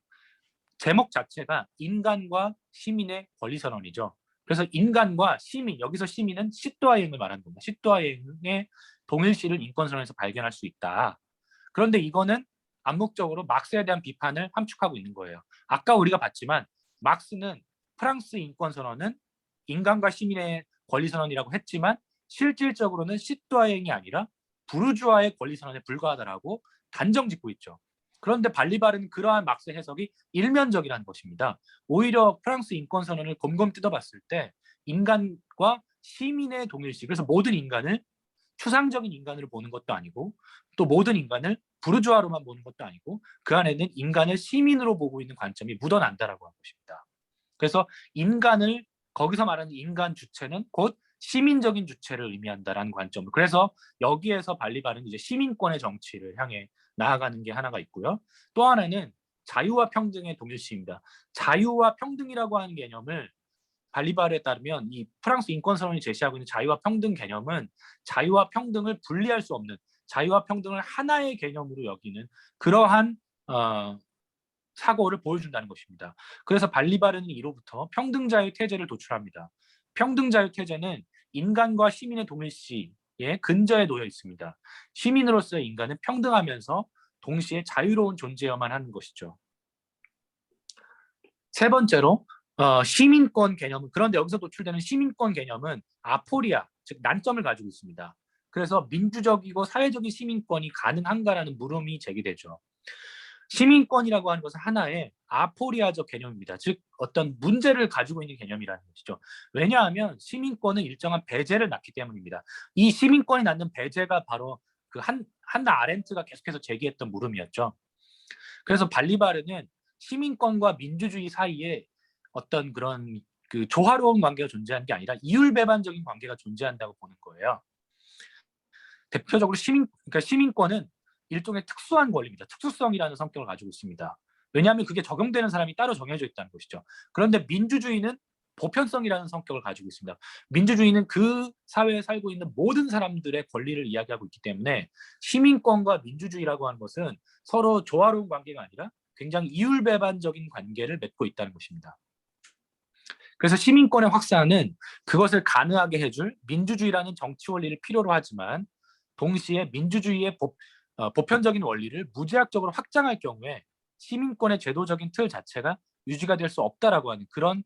제목 자체가 인간과 시민의 권리선언이죠. 그래서 인간과 시민, 여기서 시민은 시또아행을 말하는 겁니다. 시또아행의 동일시를 인권선언에서 발견할 수 있다. 그런데 이거는 암묵적으로 막스에 대한 비판을 함축하고 있는 거예요. 아까 우리가 봤지만 막스는 프랑스 인권선언은 인간과 시민의 권리선언이라고 했지만 실질적으로는 시또아행이 아니라 부르주아의 권리선언에 불과하다라고 단정 짓고 있죠. 그런데 발리바르는 그러한 막스의 해석이 일면적이라는 것입니다. 오히려 프랑스 인권선언을 곰곰 뜯어봤을 때 인간과 시민의 동일시, 그래서 모든 인간을 추상적인 인간으로 보는 것도 아니고 또 모든 인간을 부르주아로만 보는 것도 아니고 그 안에는 인간을 시민으로 보고 있는 관점이 묻어난다라고 한 것입니다. 그래서 인간을 거기서 말하는 인간 주체는 곧 시민적인 주체를 의미한다라는 관점을, 그래서 여기에서 발리바르는 이제 시민권의 정치를 향해 나아가는 게 하나가 있고요. 또 하나는 자유와 평등의 동일시입니다. 자유와 평등이라고 하는 개념을 발리바르에 따르면 이 프랑스 인권선언이 제시하고 있는 자유와 평등 개념은 자유와 평등을 분리할 수 없는, 자유와 평등을 하나의 개념으로 여기는 그러한 사고를 보여준다는 것입니다. 그래서 발리바르는 이로부터 평등자유 태제를 도출합니다. 평등자유 태제는 인간과 시민의 동일시에 근저에 놓여 있습니다. 시민으로서의 인간은 평등하면서 동시에 자유로운 존재여만 하는 것이죠. 세 번째로 시민권 개념은, 그런데 여기서 도출되는 시민권 개념은 아포리아, 즉 난점을 가지고 있습니다. 그래서 민주적이고 사회적인 시민권이 가능한가라는 물음이 제기되죠. 시민권이라고 하는 것은 하나의 아포리아적 개념입니다. 즉 어떤 문제를 가지고 있는 개념이라는 것이죠. 왜냐하면 시민권은 일정한 배제를 낳기 때문입니다. 이 시민권이 낳는 배제가 바로 그 한나 아렌트가 계속해서 제기했던 물음이었죠. 그래서 발리바르는 시민권과 민주주의 사이에 어떤 그런 그 조화로운 관계가 존재하는 게 아니라 이율배반적인 관계가 존재한다고 보는 거예요. 대표적으로 그러니까 시민권은 일종의 특수한 권리입니다. 특수성이라는 성격을 가지고 있습니다. 왜냐하면 그게 적용되는 사람이 따로 정해져 있다는 것이죠. 그런데 민주주의는 보편성이라는 성격을 가지고 있습니다. 민주주의는 그 사회에 살고 있는 모든 사람들의 권리를 이야기하고 있기 때문에 시민권과 민주주의라고 하는 것은 서로 조화로운 관계가 아니라 굉장히 이율배반적인 관계를 맺고 있다는 것입니다. 그래서 시민권의 확산은 그것을 가능하게 해줄 민주주의라는 정치 원리를 필요로 하지만 동시에 민주주의의 보편적인 원리를 무제약적으로 확장할 경우에 시민권의 제도적인 틀 자체가 유지가 될 수 없다라고 하는 그런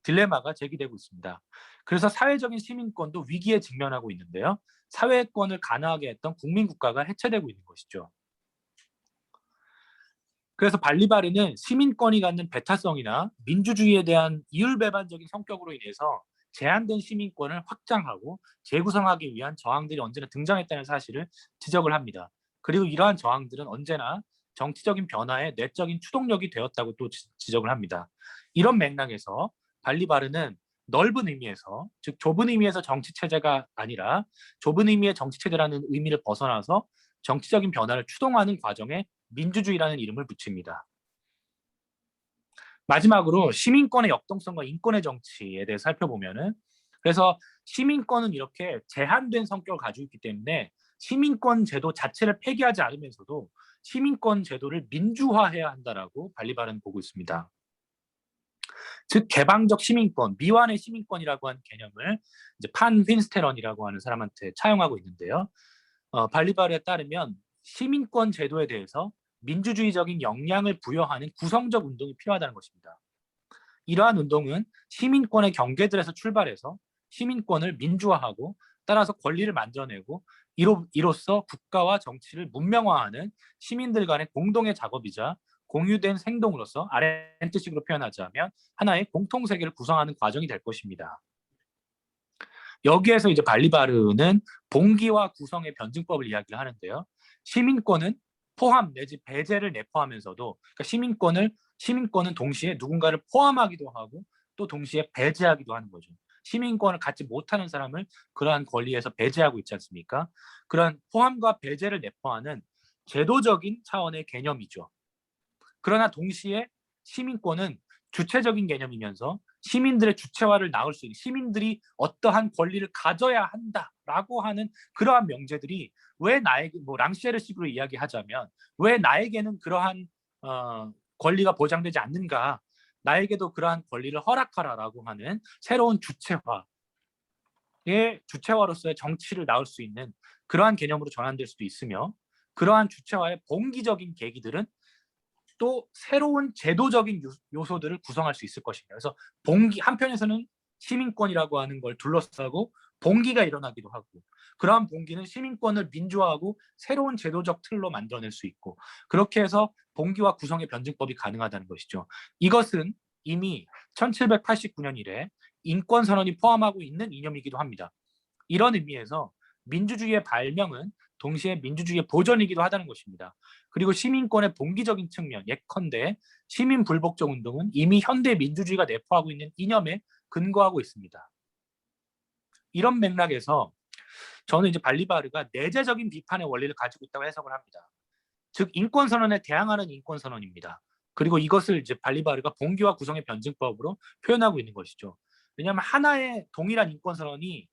딜레마가 제기되고 있습니다. 그래서 사회적인 시민권도 위기에 직면하고 있는데요. 사회권을 가능하게 했던 국민국가가 해체되고 있는 것이죠. 그래서 발리바르는 시민권이 갖는 배타성이나 민주주의에 대한 이율배반적인 성격으로 인해서 제한된 시민권을 확장하고 재구성하기 위한 저항들이 언제나 등장했다는 사실을 지적을 합니다. 그리고 이러한 저항들은 언제나 정치적인 변화의 내적인 추동력이 되었다고 또 지적을 합니다. 이런 맥락에서 발리바르는 넓은 의미에서, 즉 좁은 의미에서 정치체제가 아니라 좁은 의미의 정치체제라는 의미를 벗어나서 정치적인 변화를 추동하는 과정에 민주주의라는 이름을 붙입니다. 마지막으로 시민권의 역동성과 인권의 정치에 대해 살펴보면은, 그래서 시민권은 이렇게 제한된 성격을 가지고 있기 때문에 시민권 제도 자체를 폐기하지 않으면서도 시민권 제도를 민주화해야 한다라고 발리바르는 보고 있습니다. 즉 개방적 시민권, 미완의 시민권이라고 하는 개념을 이제 판 윈스테런이라고 하는 사람한테 차용하고 있는데요. 발리바르에 따르면 시민권 제도에 대해서 민주주의적인 역량을 부여하는 구성적 운동이 필요하다는 것입니다. 이러한 운동은 시민권의 경계들에서 출발해서 시민권을 민주화하고 따라서 권리를 만들어내고 이로써 국가와 정치를 문명화하는 시민들 간의 공동의 작업이자 공유된 행동으로서 아렌트식으로 표현하자면 하나의 공통세계를 구성하는 과정이 될 것입니다. 여기에서 이제 발리바르는 봉기와 구성의 변증법을 이야기를 하는데요. 시민권은 포함 내지 배제를 내포하면서도, 그러니까 시민권은 동시에 누군가를 포함하기도 하고 또 동시에 배제하기도 하는 거죠. 시민권을 갖지 못하는 사람을 그러한 권리에서 배제하고 있지 않습니까? 그런 포함과 배제를 내포하는 제도적인 차원의 개념이죠. 그러나 동시에 시민권은 주체적인 개념이면서 시민들의 주체화를 낳을 수 있는, 시민들이 어떠한 권리를 가져야 한다라고 하는 그러한 명제들이 왜 나에게, 뭐 랑시에르식으로 이야기하자면 왜 나에게는 그러한 권리가 보장되지 않는가, 나에게도 그러한 권리를 허락하라라고 하는 새로운 주체화로서의 정치를 낳을 수 있는 그러한 개념으로 전환될 수도 있으며, 그러한 주체화의 봉기적인 계기들은 또 새로운 제도적인 요소들을 구성할 수 있을 것입니다. 그래서 한편에서는 시민권이라고 하는 걸 둘러싸고 봉기가 일어나기도 하고, 그러한 봉기는 시민권을 민주화하고 새로운 제도적 틀로 만들어낼 수 있고, 그렇게 해서 봉기와 구성의 변증법이 가능하다는 것이죠. 이것은 이미 1789년 이래 인권선언이 포함하고 있는 이념이기도 합니다. 이런 의미에서 민주주의의 발명은 동시에 민주주의의 보전이기도 하다는 것입니다. 그리고 시민권의 봉기적인 측면, 예컨대 시민불복종 운동은 이미 현대 민주주의가 내포하고 있는 이념에 근거하고 있습니다. 이런 맥락에서 저는 이제 발리바르가 내재적인 비판의 원리를 가지고 있다고 해석을 합니다. 즉 인권선언에 대항하는 인권선언입니다. 그리고 이것을 이제 발리바르가 봉기와 구성의 변증법으로 표현하고 있는 것이죠. 왜냐하면 하나의 동일한 인권선언이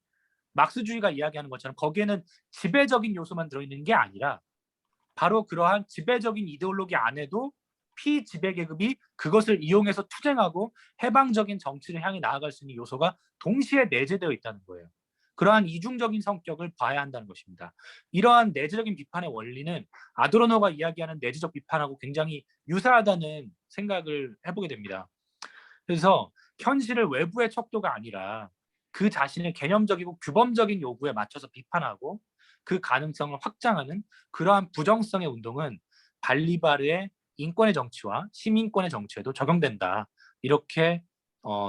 막스주의가 이야기하는 것처럼 거기에는 지배적인 요소만 들어있는 게 아니라 바로 그러한 지배적인 이데올로기 안에도 피지배 계급이 그것을 이용해서 투쟁하고 해방적인 정치를 향해 나아갈 수 있는 요소가 동시에 내재되어 있다는 거예요. 그러한 이중적인 성격을 봐야 한다는 것입니다. 이러한 내재적인 비판의 원리는 아도르노가 이야기하는 내재적 비판하고 굉장히 유사하다는 생각을 해보게 됩니다. 그래서 현실을 외부의 척도가 아니라 그 자신의 개념적이고 규범적인 요구에 맞춰서 비판하고 그 가능성을 확장하는 그러한 부정성의 운동은 발리바르의 인권의 정치와 시민권의 정치에도 적용된다. 이렇게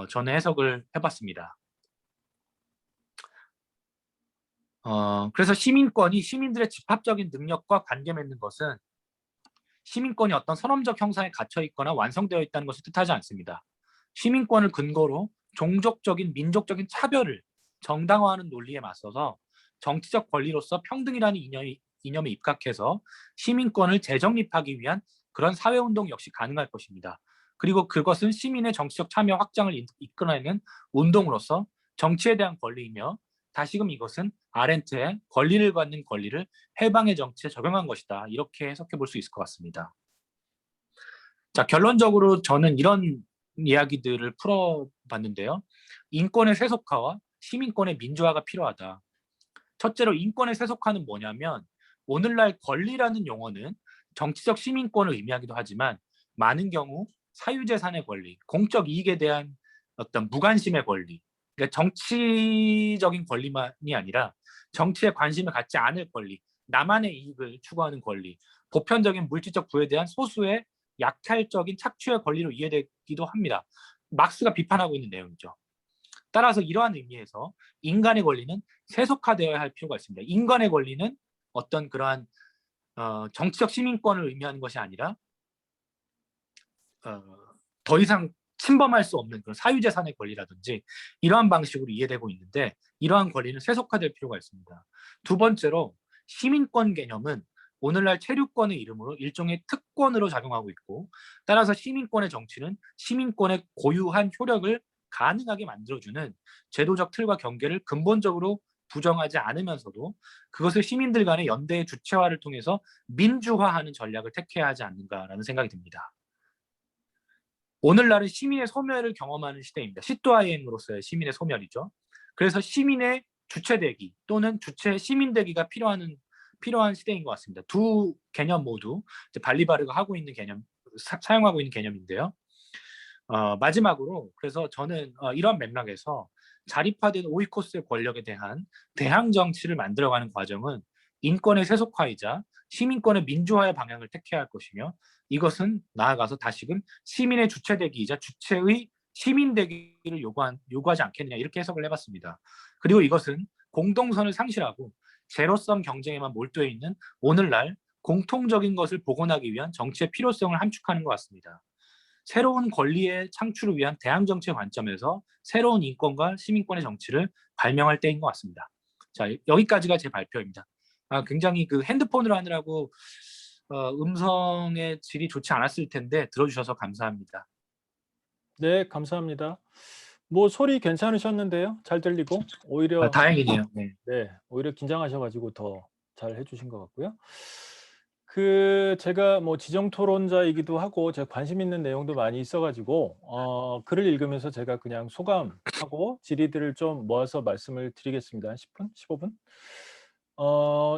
저는 해석을 해봤습니다. 그래서 시민권이 시민들의 집합적인 능력과 관계 맺는 것은 시민권이 어떤 선언적 형상에 갇혀 있거나 완성되어 있다는 것을 뜻하지 않습니다. 시민권을 근거로 종족적인 민족적인 차별을 정당화하는 논리에 맞서서 정치적 권리로서 평등이라는 이념에 입각해서 시민권을 재정립하기 위한 그런 사회운동 역시 가능할 것입니다. 그리고 그것은 시민의 정치적 참여 확장을 이끌어내는 운동으로서 정치에 대한 권리이며 다시금 이것은 아렌트의 권리를 갖는 권리를 해방의 정치에 적용한 것이다. 이렇게 해석해 볼 수 있을 것 같습니다. 자, 결론적으로 저는 이런 이야기들을 풀어봤는데요. 인권의 세속화와 시민권의 민주화가 필요하다. 첫째로 인권의 세속화는 뭐냐면 오늘날 권리라는 용어는 정치적 시민권을 의미하기도 하지만 많은 경우 사유재산의 권리, 공적 이익에 대한 어떤 무관심의 권리, 그러니까 정치적인 권리만이 아니라 정치에 관심을 갖지 않을 권리, 나만의 이익을 추구하는 권리, 보편적인 물질적 부에 대한 소수의 약탈적인 착취의 권리로 이해되기도 합니다. 막스가 비판하고 있는 내용이죠. 따라서 이러한 의미에서 인간의 권리는 세속화되어야 할 필요가 있습니다. 인간의 권리는 어떤 그러한 정치적 시민권을 의미하는 것이 아니라 더 이상 침범할 수 없는 그런 사유재산의 권리라든지 이러한 방식으로 이해되고 있는데 이러한 권리는 세속화될 필요가 있습니다. 두 번째로 시민권 개념은 오늘날 체류권의 이름으로 일종의 특권으로 작용하고 있고 따라서 시민권의 정치는 시민권의 고유한 효력을 가능하게 만들어주는 제도적 틀과 경계를 근본적으로 부정하지 않으면서도 그것을 시민들 간의 연대의 주체화를 통해서 민주화하는 전략을 택해야 하지 않는가라는 생각이 듭니다. 오늘날은 시민의 소멸을 경험하는 시대입니다. 시뚜아이엔으로서의 시민의 소멸이죠. 그래서 시민의 주체되기 또는 주체 시민되기가 필요한 시대인 것 같습니다. 두 개념 모두 이제 발리바르가 하고 있는 개념, 사용하고 있는 개념인데요. 마지막으로 그래서 저는 이런 맥락에서 자립화된 오이코스의 권력에 대한 대항 정치를 만들어가는 과정은 인권의 세속화이자 시민권의 민주화의 방향을 택해야 할 것이며 이것은 나아가서 다시금 시민의 주체되기이자 주체의 시민되기를 요구하지 않겠느냐 이렇게 해석을 해봤습니다. 그리고 이것은 공동선을 상실하고 제로섬 경쟁에만 몰두해 있는 오늘날 공통적인 것을 복원하기 위한 정치의 필요성을 함축하는 것 같습니다. 새로운 권리의 창출을 위한 대항정치의 관점에서 새로운 인권과 시민권의 정치를 발명할 때인 것 같습니다. 자, 여기까지가 제 발표입니다. 굉장히 그 핸드폰으로 하느라고 음성의 질이 좋지 않았을 텐데 들어주셔서 감사합니다. 네, 감사합니다. 뭐 소리 괜찮으셨는데요? 잘 들리고 오히려 다행이네요. 네. 네, 오히려 긴장하셔가지고 더 잘 해주신 것 같고요. 제가 뭐 지정 토론자이기도 하고 제가 관심 있는 내용도 많이 있어가지고 글을 읽으면서 제가 그냥 소감하고 질의들을 좀 모아서 말씀을 드리겠습니다. 한 10분, 15분.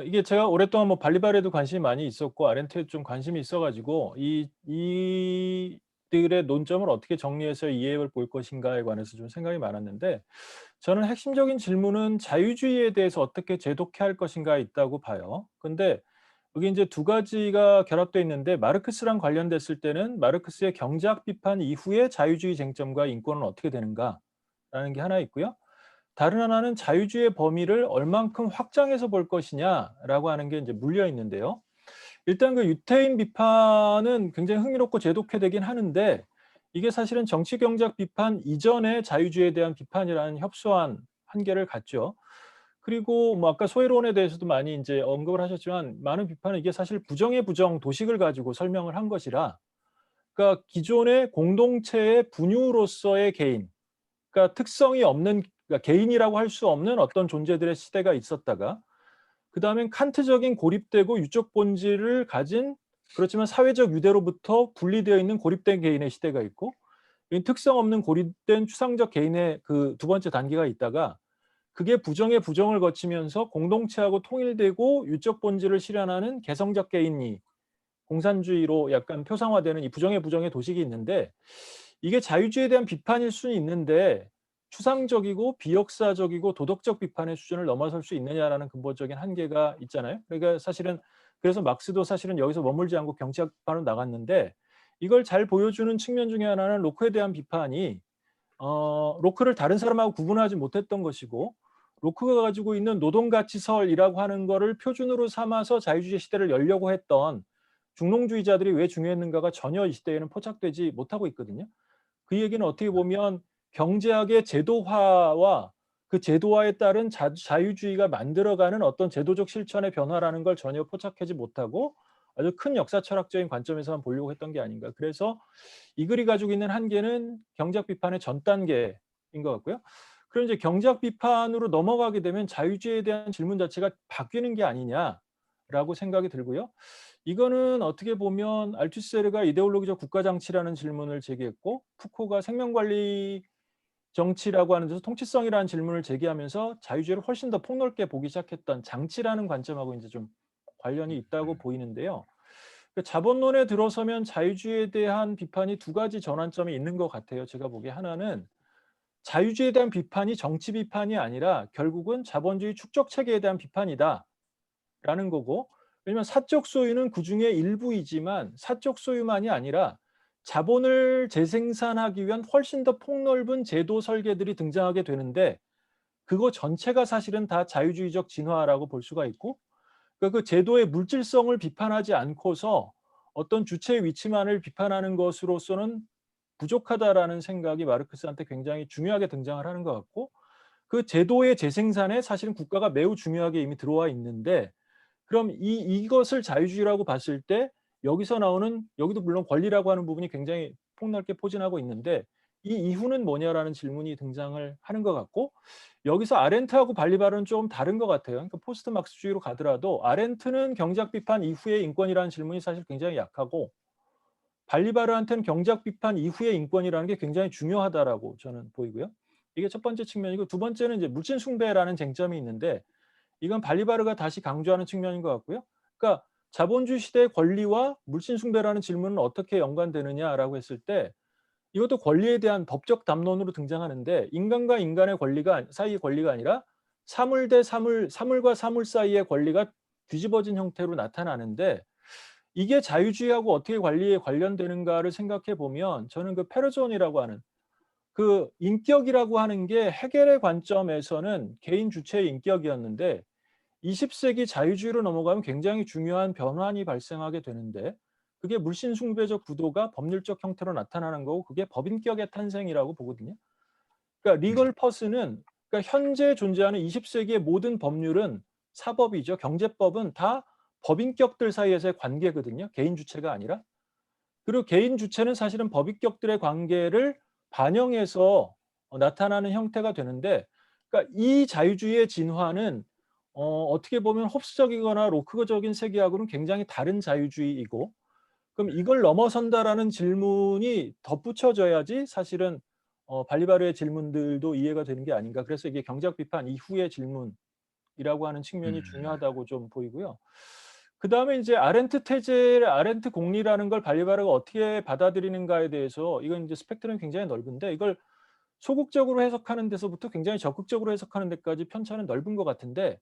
이게 제가 오랫동안 뭐 발리바르에도 관심이 많이 있었고 아렌트에 좀 관심이 있어가지고 이들의 논점을 어떻게 정리해서 이해해 볼 것인가에 관해서 좀 생각이 많았는데 저는 핵심적인 질문은 자유주의에 대해서 어떻게 재독해야 할 것인가에 있다고 봐요. 근데 여기 이제 두 가지가 결합되어 있는데 마르크스랑 관련됐을 때는 마르크스의 경제학 비판 이후에 자유주의 쟁점과 인권은 어떻게 되는가라는 게 하나 있고요. 다른 하나는 자유주의의 범위를 얼만큼 확장해서 볼 것이냐라고 하는 게 이제 물려 있는데요. 일단 그 유태인 비판은 굉장히 흥미롭고 재독해되긴 하는데 이게 사실은 정치 경제학 비판 이전의 자유주의에 대한 비판이라는 협소한 한계를 갖죠. 그리고 뭐 아까 소외론에 대해서도 많이 이제 언급을 하셨지만 많은 비판은 이게 사실 부정의 부정 도식을 가지고 설명을 한 것이라 그러니까 기존의 공동체의 분유로서의 개인 그러니까 특성이 없는 그러니까 개인이라고 할 수 없는 어떤 존재들의 시대가 있었다가 그다음엔 칸트적인 고립되고 유적 본질을 가진 그렇지만 사회적 유대로부터 분리되어 있는 고립된 개인의 시대가 있고 이 특성 없는 고립된 추상적 개인의 그 두 번째 단계가 있다가 그게 부정의 부정을 거치면서 공동체하고 통일되고 유적 본질을 실현하는 개성적 개인이 공산주의로 약간 표상화되는 이 부정의 부정의 도식이 있는데 이게 자유주의에 대한 비판일 수는 있는데 추상적이고 비역사적이고 도덕적 비판의 수준을 넘어설 수 있느냐라는 근본적인 한계가 있잖아요. 그러니까 사실은 그래서 막스도 사실은 여기서 머물지 않고 경제학 비판으로 나갔는데 이걸 잘 보여주는 측면 중에 하나는 로크에 대한 비판이 로크를 다른 사람하고 구분하지 못했던 것이고 로크가 가지고 있는 노동가치설이라고 하는 거를 표준으로 삼아서 자유주의 시대를 열려고 했던 중농주의자들이 왜 중요했는가가 전혀 이 시대에는 포착되지 못하고 있거든요. 그 얘기는 어떻게 보면 경제학의 제도화와 그 제도화에 따른 자유주의가 만들어가는 어떤 제도적 실천의 변화라는 걸 전혀 포착하지 못하고 아주 큰 역사 철학적인 관점에서만 보려고 했던 게 아닌가. 그래서 이 글이 가지고 있는 한계는 경제학 비판의 전 단계인 것 같고요. 그럼 이제 경제학 비판으로 넘어가게 되면 자유주의에 대한 질문 자체가 바뀌는 게 아니냐라고 생각이 들고요. 이거는 어떻게 보면 알투세르가 이데올로기적 국가장치라는 질문을 제기했고 푸코가 생명관리 정치라고 하는 데서 통치성이라는 질문을 제기하면서 자유주의를 훨씬 더 폭넓게 보기 시작했던 장치라는 관점하고 이제 좀 관련이 있다고 보이는데요. 그 자본론에 들어서면 자유주의에 대한 비판이 두 가지 전환점이 있는 것 같아요. 제가 보기에 하나는 자유주의에 대한 비판이 정치 비판이 아니라 결국은 자본주의 축적 체계에 대한 비판이다라는 거고 왜냐하면 사적 소유는 그중에 일부이지만 사적 소유만이 아니라 자본을 재생산하기 위한 훨씬 더 폭넓은 제도 설계들이 등장하게 되는데 그거 전체가 사실은 다 자유주의적 진화라고 볼 수가 있고 그러니까 그 제도의 물질성을 비판하지 않고서 어떤 주체의 위치만을 비판하는 것으로서는 부족하다라는 생각이 마르크스한테 굉장히 중요하게 등장을 하는 것 같고 그 제도의 재생산에 사실은 국가가 매우 중요하게 이미 들어와 있는데 그럼 이것을 자유주의라고 봤을 때 여기서 나오는 여기도 물론 권리라고 하는 부분이 굉장히 폭넓게 포진하고 있는데 이 이후는 뭐냐라는 질문이 등장을 하는 것 같고 여기서 아렌트하고 발리바르는 좀 다른 것 같아요. 그러니까 포스트 막스주의로 가더라도 아렌트는 경제학 비판 이후의 인권이라는 질문이 사실 굉장히 약하고 발리바르한테는 경제학 비판 이후의 인권이라는 게 굉장히 중요하다라고 저는 보이고요. 이게 첫 번째 측면이고 두 번째는 이제 물질 숭배라는 쟁점이 있는데 이건 발리바르가 다시 강조하는 측면인 것 같고요. 그러니까 자본주의 시대의 권리와 물질 숭배라는 질문은 어떻게 연관되느냐라고 했을 때 이것도 권리에 대한 법적 담론으로 등장하는데 인간과 인간의 권리가 사이의 권리가 아니라 사물 대 사물, 사물과 사물 사이의 권리가 뒤집어진 형태로 나타나는데 이게 자유주의하고 어떻게 관리에 관련되는가를 생각해 보면 저는 그 페르존이라고 하는 그 인격이라고 하는 게 헤겔의 관점에서는 개인 주체의 인격이었는데 20세기 자유주의로 넘어가면 굉장히 중요한 변환이 발생하게 되는데 그게 물신 숭배적 구도가 법률적 형태로 나타나는 거고 그게 법인격의 탄생이라고 보거든요. 그러니까 리걸 퍼스는 그러니까 현재 존재하는 20세기의 모든 법률은 사법이죠. 경제법은 다 법인격들 사이에서의 관계거든요. 개인 주체가 아니라. 그리고 개인 주체는 사실은 법인격들의 관계를 반영해서 나타나는 형태가 되는데 그러니까 이 자유주의의 진화는 어떻게 보면 홉스적이거나 로크적인 세계하고는 굉장히 다른 자유주의이고 그럼 이걸 넘어선다라는 질문이 덧붙여져야지 사실은 발리바르의 질문들도 이해가 되는 게 아닌가. 그래서 이게 경제학 비판 이후의 질문이라고 하는 측면이 중요하다고 좀 보이고요. 그다음에 이제 아렌트 태제, 아렌트 공리라는 걸 발리바르가 어떻게 받아들이는가에 대해서 이건 이제 스펙트럼이 굉장히 넓은데 이걸 소극적으로 해석하는 데서부터 굉장히 적극적으로 해석하는 데까지 편차는 넓은 것 같은데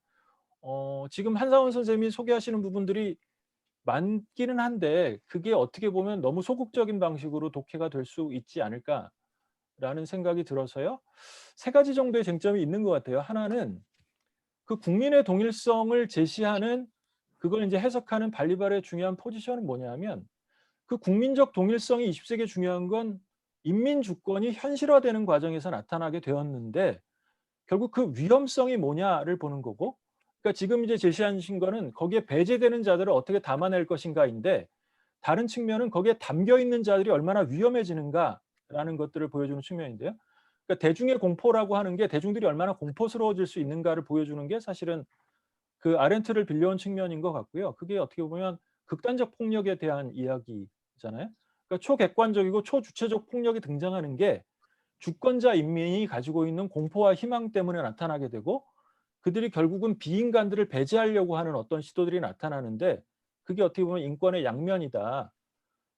지금 한상원 선생님이 소개하시는 부분들이 많기는 한데 그게 어떻게 보면 너무 소극적인 방식으로 독해가 될 수 있지 않을까라는 생각이 들어서요. 세 가지 정도의 쟁점이 있는 것 같아요. 하나는 그 국민의 동일성을 제시하는 그걸 이제 해석하는 발리바르의 중요한 포지션은 뭐냐면 그 국민적 동일성이 20세기에 중요한 건 인민 주권이 현실화되는 과정에서 나타나게 되었는데 결국 그 위험성이 뭐냐를 보는 거고 그러니까 지금 이제 제시하신 거는 거기에 배제되는 자들을 어떻게 담아낼 것인가인데 다른 측면은 거기에 담겨 있는 자들이 얼마나 위험해지는가라는 것들을 보여주는 측면인데요. 그러니까 대중의 공포라고 하는 게 대중들이 얼마나 공포스러워질 수 있는가를 보여주는 게 사실은 그 아렌트를 빌려온 측면인 것 같고요. 그게 어떻게 보면 극단적 폭력에 대한 이야기잖아요. 그러니까 초객관적이고 초주체적 폭력이 등장하는 게 주권자 인민이 가지고 있는 공포와 희망 때문에 나타나게 되고 그들이 결국은 비인간들을 배제하려고 하는 어떤 시도들이 나타나는데 그게 어떻게 보면 인권의 양면이다.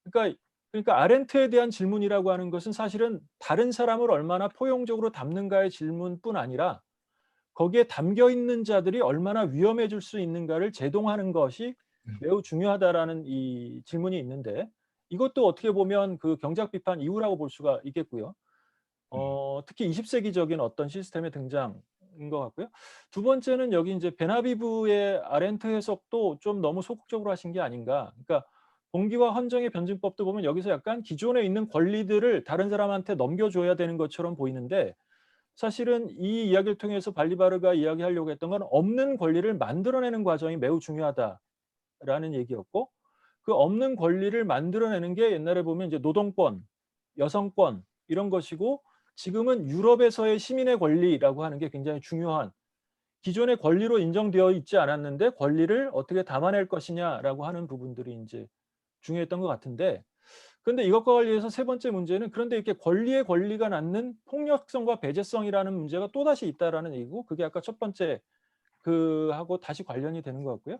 그러니까 아렌트에 대한 질문이라고 하는 것은 사실은 다른 사람을 얼마나 포용적으로 담는가의 질문뿐 아니라 거기에 담겨 있는 자들이 얼마나 위험해질 수 있는가를 제동하는 것이 매우 중요하다라는 이 질문이 있는데 이것도 어떻게 보면 그 경작 비판 이후라고 볼 수가 있겠고요. 특히 20세기적인 어떤 시스템의 등장인 것 같고요. 두 번째는 여기 이제 베나비브의 아렌트 해석도 좀 너무 소극적으로 하신 게 아닌가. 그러니까 공기와 헌정의 변증법도 보면 여기서 약간 기존에 있는 권리들을 다른 사람한테 넘겨줘야 되는 것처럼 보이는데 사실은 이 이야기를 통해서 발리바르가 이야기하려고 했던 건 없는 권리를 만들어내는 과정이 매우 중요하다라는 얘기였고 그 없는 권리를 만들어내는 게 옛날에 보면 이제 노동권, 여성권 이런 것이고 지금은 유럽에서의 시민의 권리라고 하는 게 굉장히 중요한 기존의 권리로 인정되어 있지 않았는데 권리를 어떻게 담아낼 것이냐라고 하는 부분들이 이제 중요했던 것 같은데 그런데 이것과 관련해서 세 번째 문제는 그런데 이렇게 권리의 권리가 낳는 폭력성과 배제성이라는 문제가 또다시 있다라는 얘기고 그게 아까 첫 번째 그하고 다시 관련이 되는 것 같고요.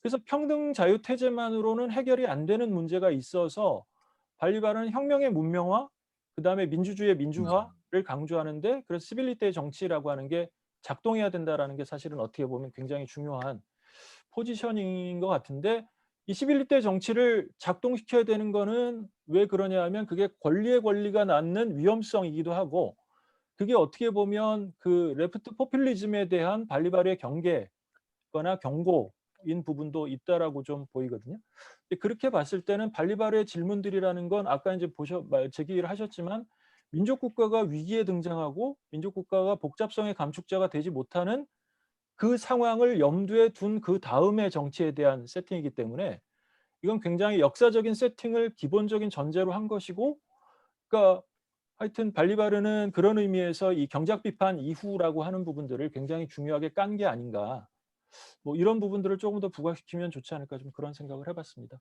그래서 평등 자유 태제만으로는 해결이 안 되는 문제가 있어서 발리바르는 혁명의 문명화, 그다음에 민주주의의 민주화를 강조하는데 그래서 시빌리테의 정치라고 하는 게 작동해야 된다라는 게 사실은 어떻게 보면 굉장히 중요한 포지셔닝인 것 같은데 이 11대 정치를 작동시켜야 되는 거는 왜 그러냐 하면 그게 권리의 권리가 낳는 위험성이기도 하고 그게 어떻게 보면 그 레프트 포퓰리즘에 대한 발리바르의 경계거나 경고인 부분도 있다라고 좀 보이거든요. 근데 그렇게 봤을 때는 발리바르의 질문들이라는 건 아까 이제 제기를 하셨지만 민족 국가가 위기에 등장하고 민족 국가가 복잡성의 감축자가 되지 못하는 그 상황을 염두에 둔 그다음의 정치에 대한 세팅이기 때문에 이건 굉장히 역사적인 세팅을 기본적인 전제로 한 것이고 그러니까 하여튼 발리바르는 그런 의미에서 이 경작 비판 이후라고 하는 부분들을 굉장히 중요하게 깐 게 아닌가. 뭐 이런 부분들을 조금 더 부각시키면 좋지 않을까 좀 그런 생각을 해봤습니다.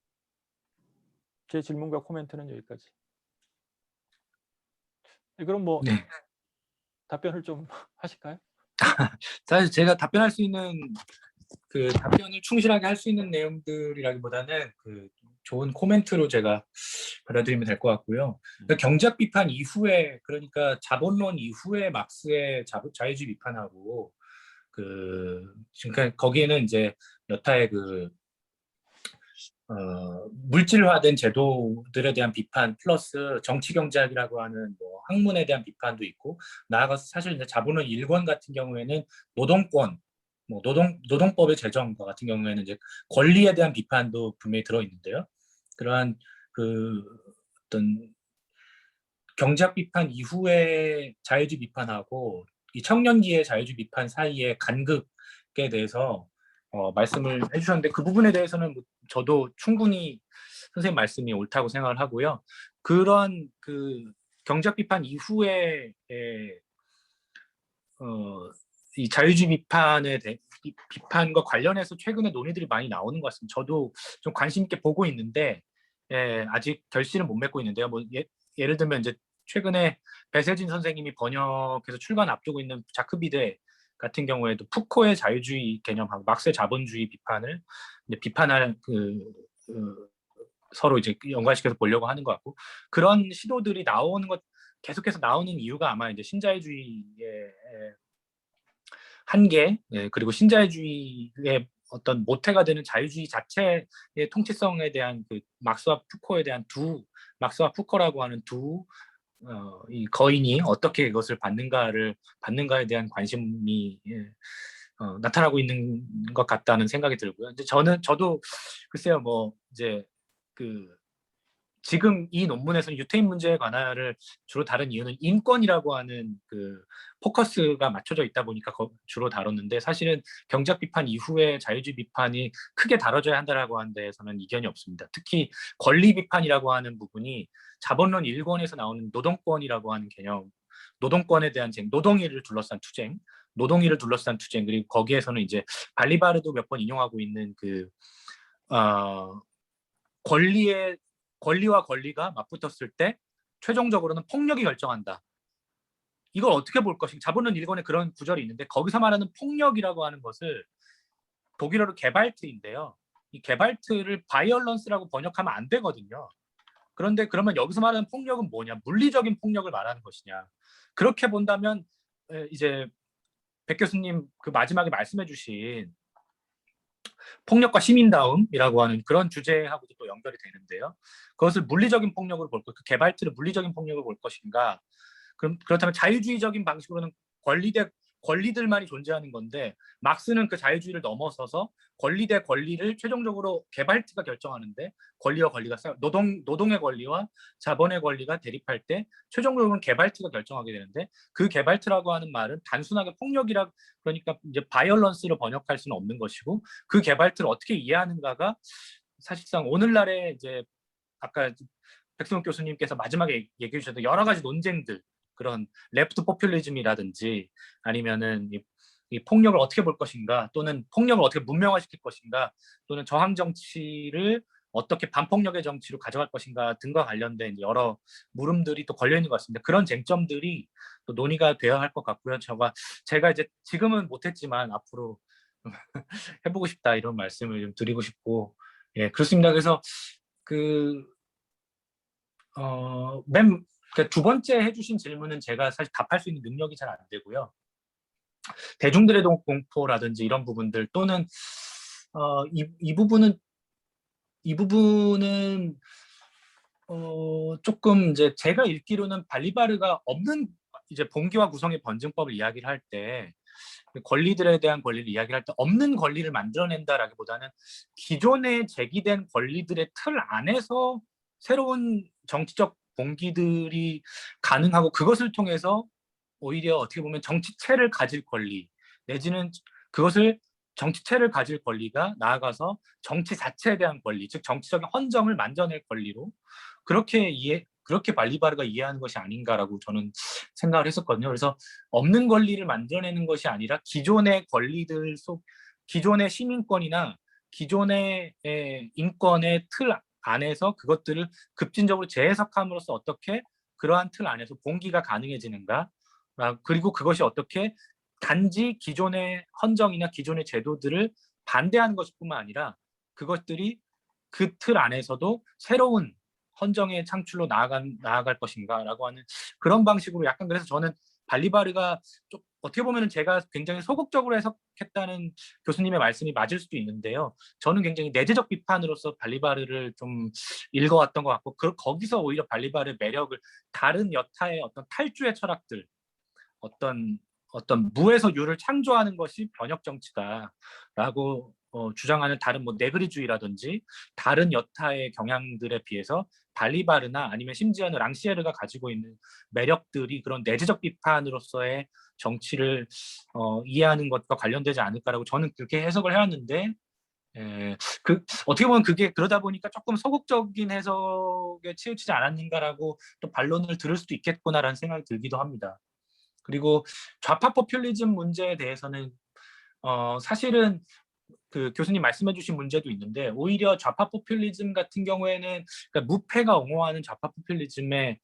제 질문과 코멘트는 여기까지. 네, 그럼 뭐 네. 답변을 좀 하실까요? 사실 제가 답변할 수 있는 그 답변을 충실하게 할 수 있는 내용들이라기보다는 그 좋은 코멘트로 제가 받아들이면 될 것 같고요. 그러니까 경작 비판 이후에 그러니까 자본론 이후에 막스의 자유주의 비판하고 그 그러니까 거기에는 이제 여타의 그 물질화된 제도들에 대한 비판 플러스 정치 경제학이라고 하는 뭐 학문에 대한 비판도 있고 나아가서 사실 이제 자본론 1권 같은 경우에는 노동권 뭐 노동법의 제정과 같은 경우에는 이제 권리에 대한 비판도 분명히 들어 있는데요. 그러한 그 어떤 경제학 비판 이후의 자유주의 비판하고 이 청년기의 자유주의 비판 사이의 간극에 대해서 말씀을 해주셨는데 그 부분에 대해서는 뭐 저도 충분히 선생님 말씀이 옳다고 생각을 하고요. 그런 그 경제학 비판 이후에 이 자유주의 비판과 관련해서 최근에 논의들이 많이 나오는 것 같습니다. 저도 좀 관심 있게 보고 있는데 아직 결실은 못 맺고 있는데요. 뭐 예를 들면 이제 최근에 배세진 선생님이 번역해서 출간 앞두고 있는 자크비데 같은 경우에도 푸코의 자유주의 개념하고 막스의 자본주의 비판을 이제 비판할 서로 이제 연관시켜서 보려고 하는 것 같고 그런 시도들이 나오는 것 계속해서 나오는 이유가 아마 이제 신자유주의의 한계 그리고 신자유주의의 어떤 모태가 되는 자유주의 자체의 통치성에 대한 그 막스와 푸코에 대한 막스와 푸코라고 하는 이 거인이 어떻게 이것을 받는가에 대한 관심이 나타나고 있는 것 같다는 생각이 들고요. 이제 저도 글쎄요, 뭐 이제 그 지금 이 논문에서는 유태인 문제에 관한을 주로 다룬 이유는 인권이라고 하는 그 포커스가 맞춰져 있다 보니까 주로 다뤘는데 사실은 경제학 비판 이후에 자유주의 비판이 크게 다뤄져야 한다라고 하는 데에서는 이견이 없습니다. 특히 권리 비판이라고 하는 부분이 자본론 1권에서 나오는 노동권이라고 하는 개념 노동권에 대한 노동일을 둘러싼 투쟁, 노동일을 둘러싼 투쟁, 그리고 거기에서는 이제 발리바르도 몇 번 인용하고 있는 그 권리와 권리가 맞붙었을 때 최종적으로는 폭력이 결정한다. 이걸 어떻게 볼 것인가. 자본론 1권에 그런 구절이 있는데 거기서 말하는 폭력이라고 하는 것을 독일어로 게발트인데요. 이 게발트를 바이올런스라고 번역하면 안 되거든요. 그런데 그러면 여기서 말하는 폭력은 뭐냐? 물리적인 폭력을 말하는 것이냐? 그렇게 본다면 이제 백 교수님 그 마지막에 말씀해주신 폭력과 시민다움이라고 하는 그런 주제하고도 또 연결이 되는데요. 그것을 물리적인 폭력으로 볼 것, 그 게발트를 물리적인 폭력으로 볼 것인가? 그렇다면 자유주의적인 방식으로는 권리들만이 존재하는 건데 막스는 그 자유주의를 넘어서서 권리 대 권리를 최종적으로 게발트가 결정하는데 권리와 권리가 노동의 권리와 자본의 권리가 대립할 때 최종적으로는 게발트가 결정하게 되는데 그 게발트라고 하는 말은 단순하게 폭력이라 그러니까 이제 바이올런스로 번역할 수는 없는 것이고 그 게발트를 어떻게 이해하는가가 사실상 오늘날의 이제 아까 백승훈 교수님께서 마지막에 얘기해 주셨던 여러 가지 논쟁들 그런 레프트 포퓰리즘이라든지 아니면은 이 폭력을 어떻게 볼 것인가 또는 폭력을 어떻게 문명화시킬 것인가 또는 저항 정치를 어떻게 반폭력의 정치로 가져갈 것인가 등과 관련된 여러 물음들이 또 걸려 있는 것 같습니다. 그런 쟁점들이 또 논의가 되어야 할 것 같고요. 제가 이제 지금은 못했지만 앞으로 해보고 싶다 이런 말씀을 좀 드리고 싶고 예 그렇습니다. 그래서 두 번째 해주신 질문은 제가 사실 답할 수 있는 능력이 잘 안 되고요. 대중들의 공포라든지 이런 부분들 또는 이 부분은 조금 이제 제가 읽기로는 발리바르가 없는 이제 봉기와 구성의 번증법을 이야기를 할 때 권리들에 대한 권리를 이야기할 때 없는 권리를 만들어낸다라기보다는 기존에 제기된 권리들의 틀 안에서 새로운 정치적 봉기들이 가능하고 그것을 통해서 오히려 어떻게 보면 정치체를 가질 권리 내지는 그것을 정치체를 가질 권리가 나아가서 정치 자체에 대한 권리, 즉 정치적인 헌정을 만져낼 권리로 그렇게 발리바르가 이해하는 것이 아닌가라고 저는 생각을 했었거든요. 그래서 없는 권리를 만들어내는 것이 아니라 기존의 권리들 기존의 시민권이나 기존의 인권의 틀 안에서 그것들을 급진적으로 재해석함으로써 어떻게 그러한 틀 안에서 봉기가 가능해지는가 그리고 그것이 어떻게 단지 기존의 헌정이나 기존의 제도들을 반대하는 것뿐만 아니라 그것들이 그 틀 안에서도 새로운 헌정의 창출로 나아갈 것인가라고 하는 그런 방식으로 약간 그래서 저는 발리바르가 좀 어떻게 보면 제가 굉장히 소극적으로 해석했다는 교수님의 말씀이 맞을 수도 있는데요. 저는 굉장히 내재적 비판으로서 발리바르를 좀 읽어왔던 것 같고 거기서 오히려 발리바르의 매력을 다른 여타의 어떤 탈주의 철학들 어떤 무에서 유를 창조하는 것이 번역 정치다라고 주장하는 다른 뭐 네그리주의라든지 다른 여타의 경향들에 비해서 발리바르나 아니면 심지어는 랑시에르가 가지고 있는 매력들이 그런 내재적 비판으로서의 정치를 이해하는 것과 관련되지 않을까라고 저는 그렇게 해석을 해왔는데 어떻게 보면 그게 그러다 보니까 조금 소극적인 해석에 치우치지 않았는가라고 또 반론을 들을 수도 있겠구나라는 생각이 들기도 합니다. 그리고 좌파 포퓰리즘 문제에 대해서는 사실은 그 교수님 말씀해주신 문제도 있는데 오히려 좌파 포퓰리즘 같은 경우에는 그러니까 무패가 옹호하는 좌파 포퓰리즘의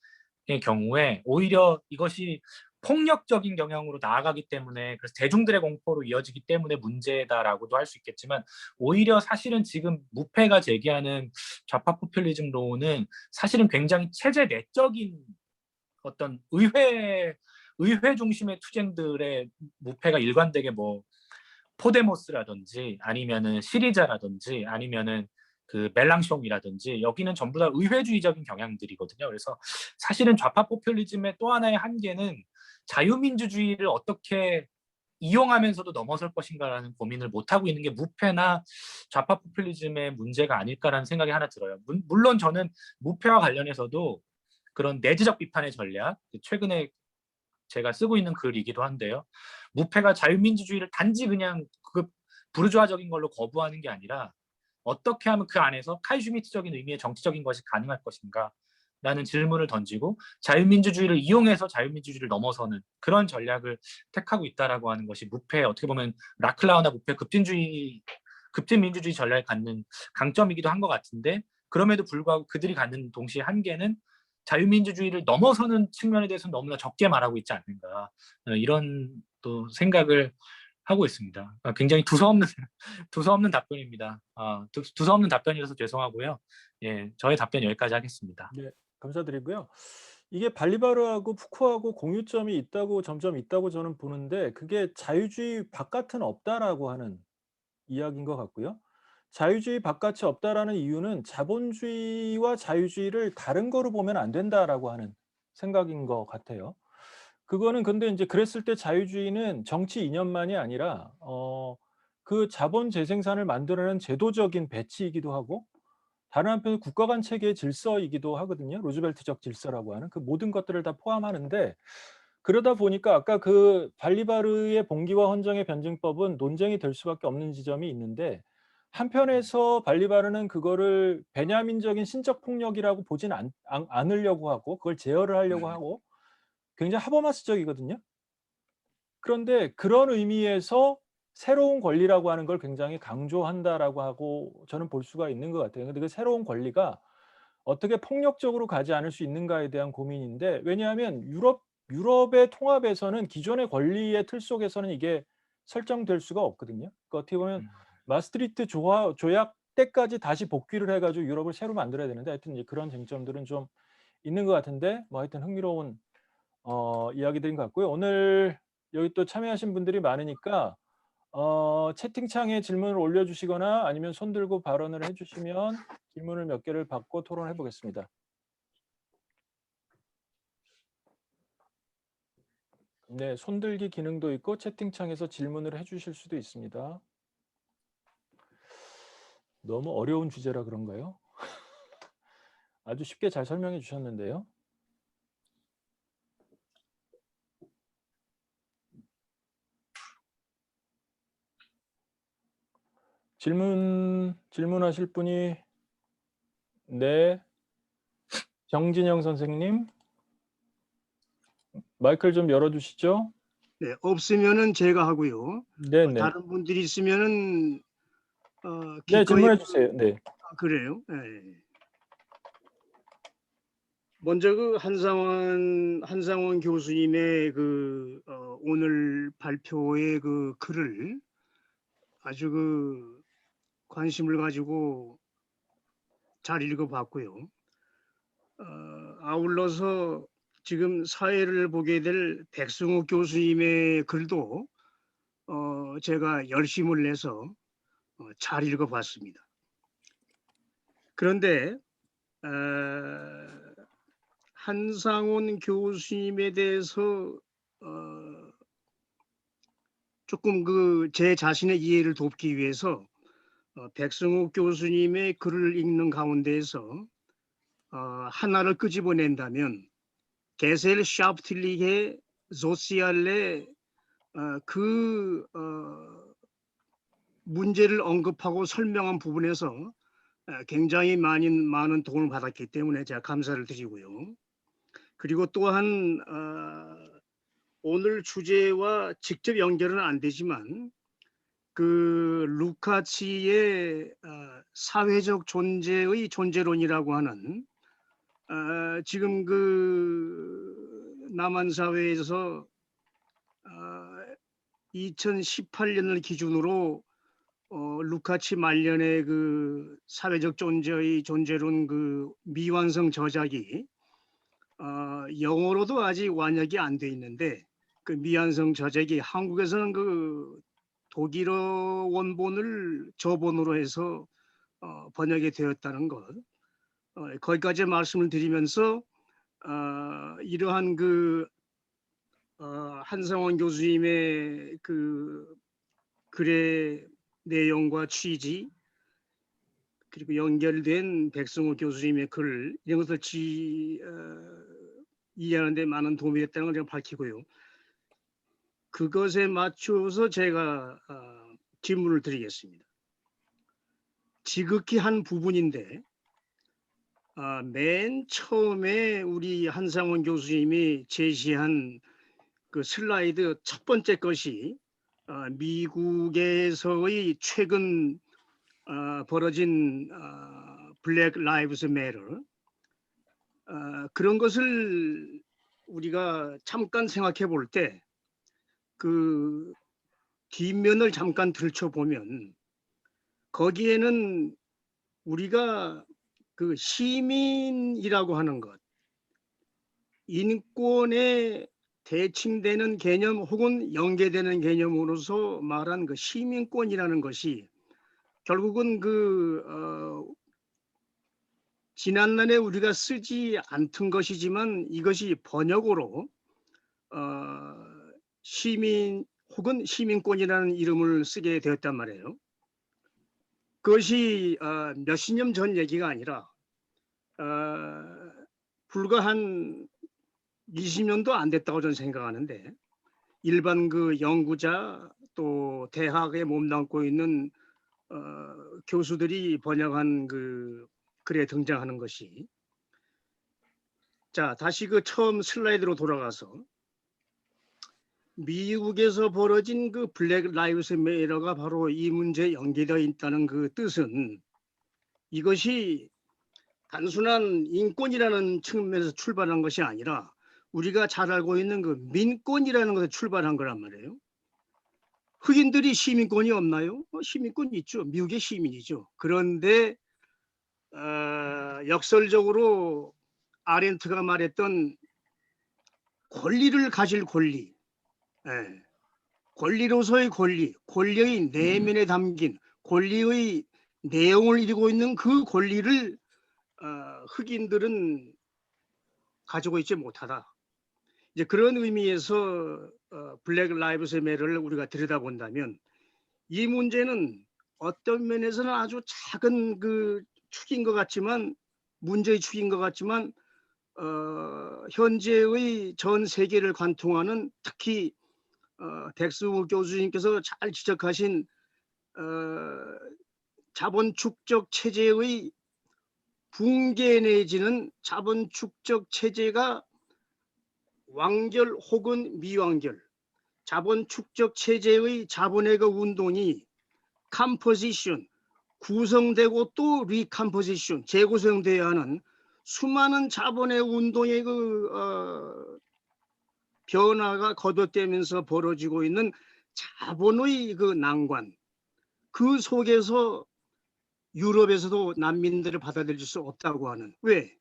경우에 오히려 이것이 폭력적인 경향으로 나아가기 때문에 그래서 대중들의 공포로 이어지기 때문에 문제다라고도 할 수 있겠지만 오히려 사실은 지금 무패가 제기하는 좌파 포퓰리즘론은 사실은 굉장히 체제 내적인 어떤 의회 중심의 투쟁들의 무패가 일관되게 뭐 포데모스라든지 아니면은 시리자라든지 아니면은 그 멜랑숑이라든지 여기는 전부 다 의회주의적인 경향들이거든요. 그래서 사실은 좌파 포퓰리즘의 또 하나의 한계는 자유민주주의를 어떻게 이용하면서도 넘어설 것인가라는 고민을 못하고 있는 게 무패나 좌파 포퓰리즘의 문제가 아닐까라는 생각이 하나 들어요. 물론 저는 무패와 관련해서도 그런 내재적 비판의 전략, 최근에 제가 쓰고 있는 글이기도 한데요. 무패가 자유민주주의를 단지 그냥 그 부르주아적인 걸로 거부하는 게 아니라 어떻게 하면 그 안에서 칼 슈미트적인 의미의 정치적인 것이 가능할 것인가 라는 질문을 던지고 자유민주주의를 이용해서 자유민주주의를 넘어서는 그런 전략을 택하고 있다라고 하는 것이 무패 어떻게 보면 라클라우나 무패 급진민주주의 전략을 갖는 강점이기도 한 것 같은데 그럼에도 불구하고 그들이 갖는 동시에 한계는 자유민주주의를 넘어서는 측면에 대해서는 너무나 적게 말하고 있지 않는가 이런 또 생각을 하고 있습니다. 굉장히 두서없는 답변입니다. 두서없는 답변이라서 죄송하고요. 예, 저의 답변 여기까지 하겠습니다. 네, 감사드리고요. 이게 발리바르하고 푸코하고 공유점이 있다고 점점 있다고 저는 보는데 그게 자유주의 바깥은 없다라고 하는 이야기인 것 같고요. 자유주의 바깥이 없다라는 이유는 자본주의와 자유주의를 다른 거로 보면 안 된다라고 하는 생각인 것 같아요. 그거는 근데 이제 그랬을 때 자유주의는 정치 이념만이 아니라 그 자본 재생산을 만들어내는 제도적인 배치이기도 하고 다른 한편 국가 간 체계의 질서이기도 하거든요. 루즈벨트적 질서라고 하는 그 모든 것들을 다 포함하는데 그러다 보니까 아까 그 발리바르의 봉기와 헌정의 변증법은 논쟁이 될 수밖에 없는 지점이 있는데 한편에서 발리바르는 그거를 베냐민적인 신적 폭력이라고 보진 않으려고 하고 그걸 제어를 하려고 하고 굉장히 하버마스적이거든요. 그런데 그런 의미에서 새로운 권리라고 하는 걸 굉장히 강조한다라고 하고 저는 볼 수가 있는 것 같아요. 근데 그 새로운 권리가 어떻게 폭력적으로 가지 않을 수 있는가에 대한 고민인데 왜냐하면 유럽의 통합에서는 기존의 권리의 틀 속에서는 이게 설정될 수가 없거든요. 그러니까 어떻게 보면 마스트리트 조약 때까지 다시 복귀를 해 가지고 유럽을 새로 만들어야 되는데 하여튼 이제 그런 쟁점들은 좀 있는 것 같은데 뭐 하여튼 흥미로운 이야기들인 것 같고요. 오늘 여기 또 참여하신 분들이 많으니까 채팅창에 질문을 올려주시거나 아니면 손 들고 발언을 해주시면 질문을 몇 개를 받고 토론해 보겠습니다. 네, 손들기 기능도 있고 채팅창에서 질문을 해주실 수도 있습니다. 너무 어려운 주제라 그런가요? 아주 쉽게 잘 설명해 주셨는데요. 질문하실 분이 네, 정진영 선생님 마이크를 좀 열어주시죠. 네, 없으면은 제가 하고요. 네네. 다른 분들이 있으면은 네, 기꺼이 질문해 주세요. 네. 그래요. 네. 먼저 그 한상원 교수님의 그 오늘 발표의 그 글을 아주 그 관심을 가지고 잘 읽어봤고요. 아울러서 지금 사회를 보게 될 백승욱 교수님의 글도 제가 열심을 내서 잘 읽어봤습니다. 그런데 한상원 교수님에 대해서 조금 그 제 자신의 이해를 돕기 위해서 백승욱 교수님의 글을 읽는 가운데에서 하나를 끄집어낸다면 게셀샤프틀리게 소시알레 그 문제를 언급하고 설명한 부분에서 굉장히 많은 도움을 받았기 때문에 제가 감사를 드리고요. 그리고 또한 오늘 주제와 직접 연결은 안 되지만 그 루카치의 사회적 존재의 존재론이라고 하는 지금 그 남한 사회에서 2018년을 기준으로 루카치 말년의 그 사회적 존재의 존재론 그 미완성 저작이 영어로도 아직 완역이 안 돼 있는데 그 미완성 저작이 한국에서는 그 독일어 원본을 저본으로 해서 번역이 되었다는 것 거기까지 말씀을 드리면서 이러한 그 한상원 교수님의 그 글의 내용과 취지 그리고 연결된 백승호 교수님의 글 이런 것을 이해하는 데 많은 도움이 됐다는 걸 제가 밝히고요. 그것에 맞춰서 제가 질문을 드리겠습니다. 지극히 한 부분인데 맨 처음에 우리 한상원 교수님이 제시한 그 슬라이드 첫 번째 것이 미국에서의 최근 벌어진 블랙 라이브스 매터 그런 것을 우리가 잠깐 생각해 볼 때 그 뒷면을 잠깐 들춰보면 거기에는 우리가 그 시민이라고 하는 것, 인권에 대칭되는 개념 혹은 연계되는 개념으로서 말한 그 시민권이라는 것이 결국은 지난날에 우리가 쓰지 않던 것이지만 이것이 번역으로 시민 혹은 시민권이라는 이름을 쓰게 되었단 말이에요. 그것이 몇십 년 전 얘기가 아니라 불과 한 20년도 안 됐다고 저는 생각하는데 일반 그 연구자 또 대학에 몸담고 있는 교수들이 번역한 그 글에 등장하는 것이 자 다시 그 처음 슬라이드로 돌아가서 미국에서 벌어진 그 블랙 라이브스 매터가 바로 이 문제에 연계되어 있다는 그 뜻은 이것이 단순한 인권이라는 측면에서 출발한 것이 아니라 우리가 잘 알고 있는 그 민권이라는 것에 출발한 거란 말이에요. 흑인들이 시민권이 없나요? 시민권이 있죠. 미국의 시민이죠. 그런데 역설적으로 아렌트가 말했던 권리를 가질 권리, 예, 권리로서의 권리, 권리의 내면에 담긴 권리의 내용을 이루고 있는 그 권리를 흑인들은 가지고 있지 못하다. 이제 그런 의미에서 블랙 라이브스 매터를 우리가 들여다본다면 이 문제는 어떤 면에서는 아주 작은 그 축인 것 같지만 문제의 축인 것 같지만 현재의 전 세계를 관통하는 특히 백승우 교수님께서 잘 지적하신 자본 축적 체제의 붕괴 내지는 자본 축적 체제가 완결 혹은 미완결 자본 축적 체제의 자본의 운동이 컴포지션 구성되고 또 리컴포지션 재구성되어야 하는 수많은 자본의 운동의 변화가 거듭되면서 벌어지고 있는 자본의 그 난관 그 속에서 유럽에서도 난민들을 받아들일 수 없다고 하는 왜?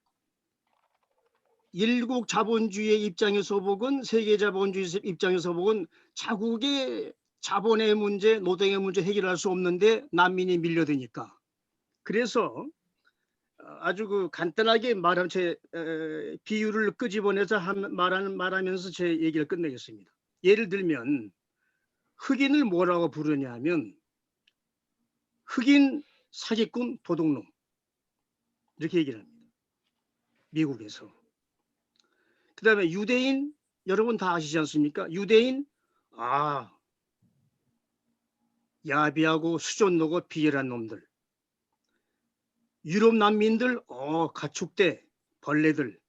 일국 자본주의의 입장에서 보건 세계 자본주의 입장에서 보건 자국의 자본의 문제, 노동의 문제 해결할 수 없는데 난민이 밀려드니까. 그래서 아주 그 간단하게 말하면 제 비유를 끄집어내서 말하면서 제 얘기를 끝내겠습니다. 예를 들면 흑인을 뭐라고 부르냐면 흑인 사기꾼 도둑놈 이렇게 얘기를 합니다. 미국에서. 그 다음에 유대인 여러분 다 아시지 않습니까? 유대인 야비하고 수존노고 비열한 놈들. 유럽 난민들 가축대 벌레들.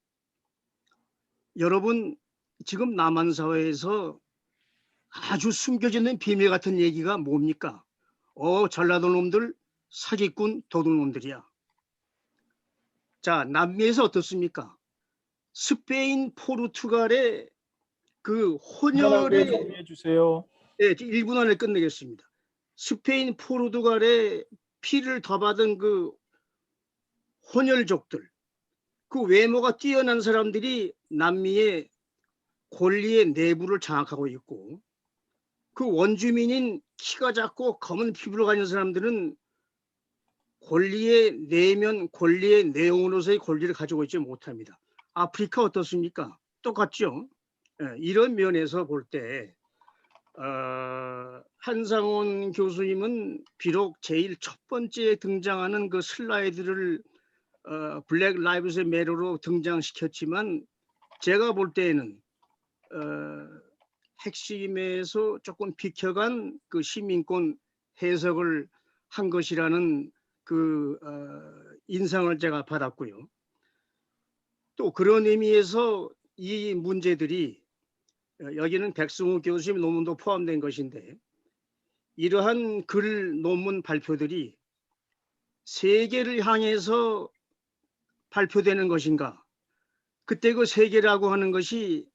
여러분 지금 남한 사회에서 아주 숨겨지는 비밀 같은 얘기가 뭡니까? 전라도 놈들 사기꾼 도둑놈들이야. 자 남미에서 어떻습니까? 스페인 포르투갈의 그 혼혈의 정리해 주세요. 네, 1분 안에 끝내겠습니다. 스페인 포르투갈의 피를 더 받은 그 혼혈족들 그 외모가 뛰어난 사람들이 남미의 권리의 내부를 장악하고 있고 그 원주민인 키가 작고 검은 피부를 가진 사람들은 권리의 내면 권리의 내용으로서의 권리를 가지고 있지 못합니다. 아프리카 어떻습니까? 똑같죠. 이런 면에서 볼 때 한상원 교수님은 비록 제일 첫 번째 등장하는 그 슬라이드를 블랙 라이브스 매터로 등장시켰지만 제가 볼 때에는 핵심에서 조금 비켜간 그 시민권 해석을 한 것이라는 그 인상을 제가 받았고요. 또 그런 의미에서 이 문제들이 여기는 백승욱 교수님 논문도 포함된 것인데 이러한 글 논문 발표들이 세계를 향해서 발표되는 것인가? 그때 그 세계라고 하는 것이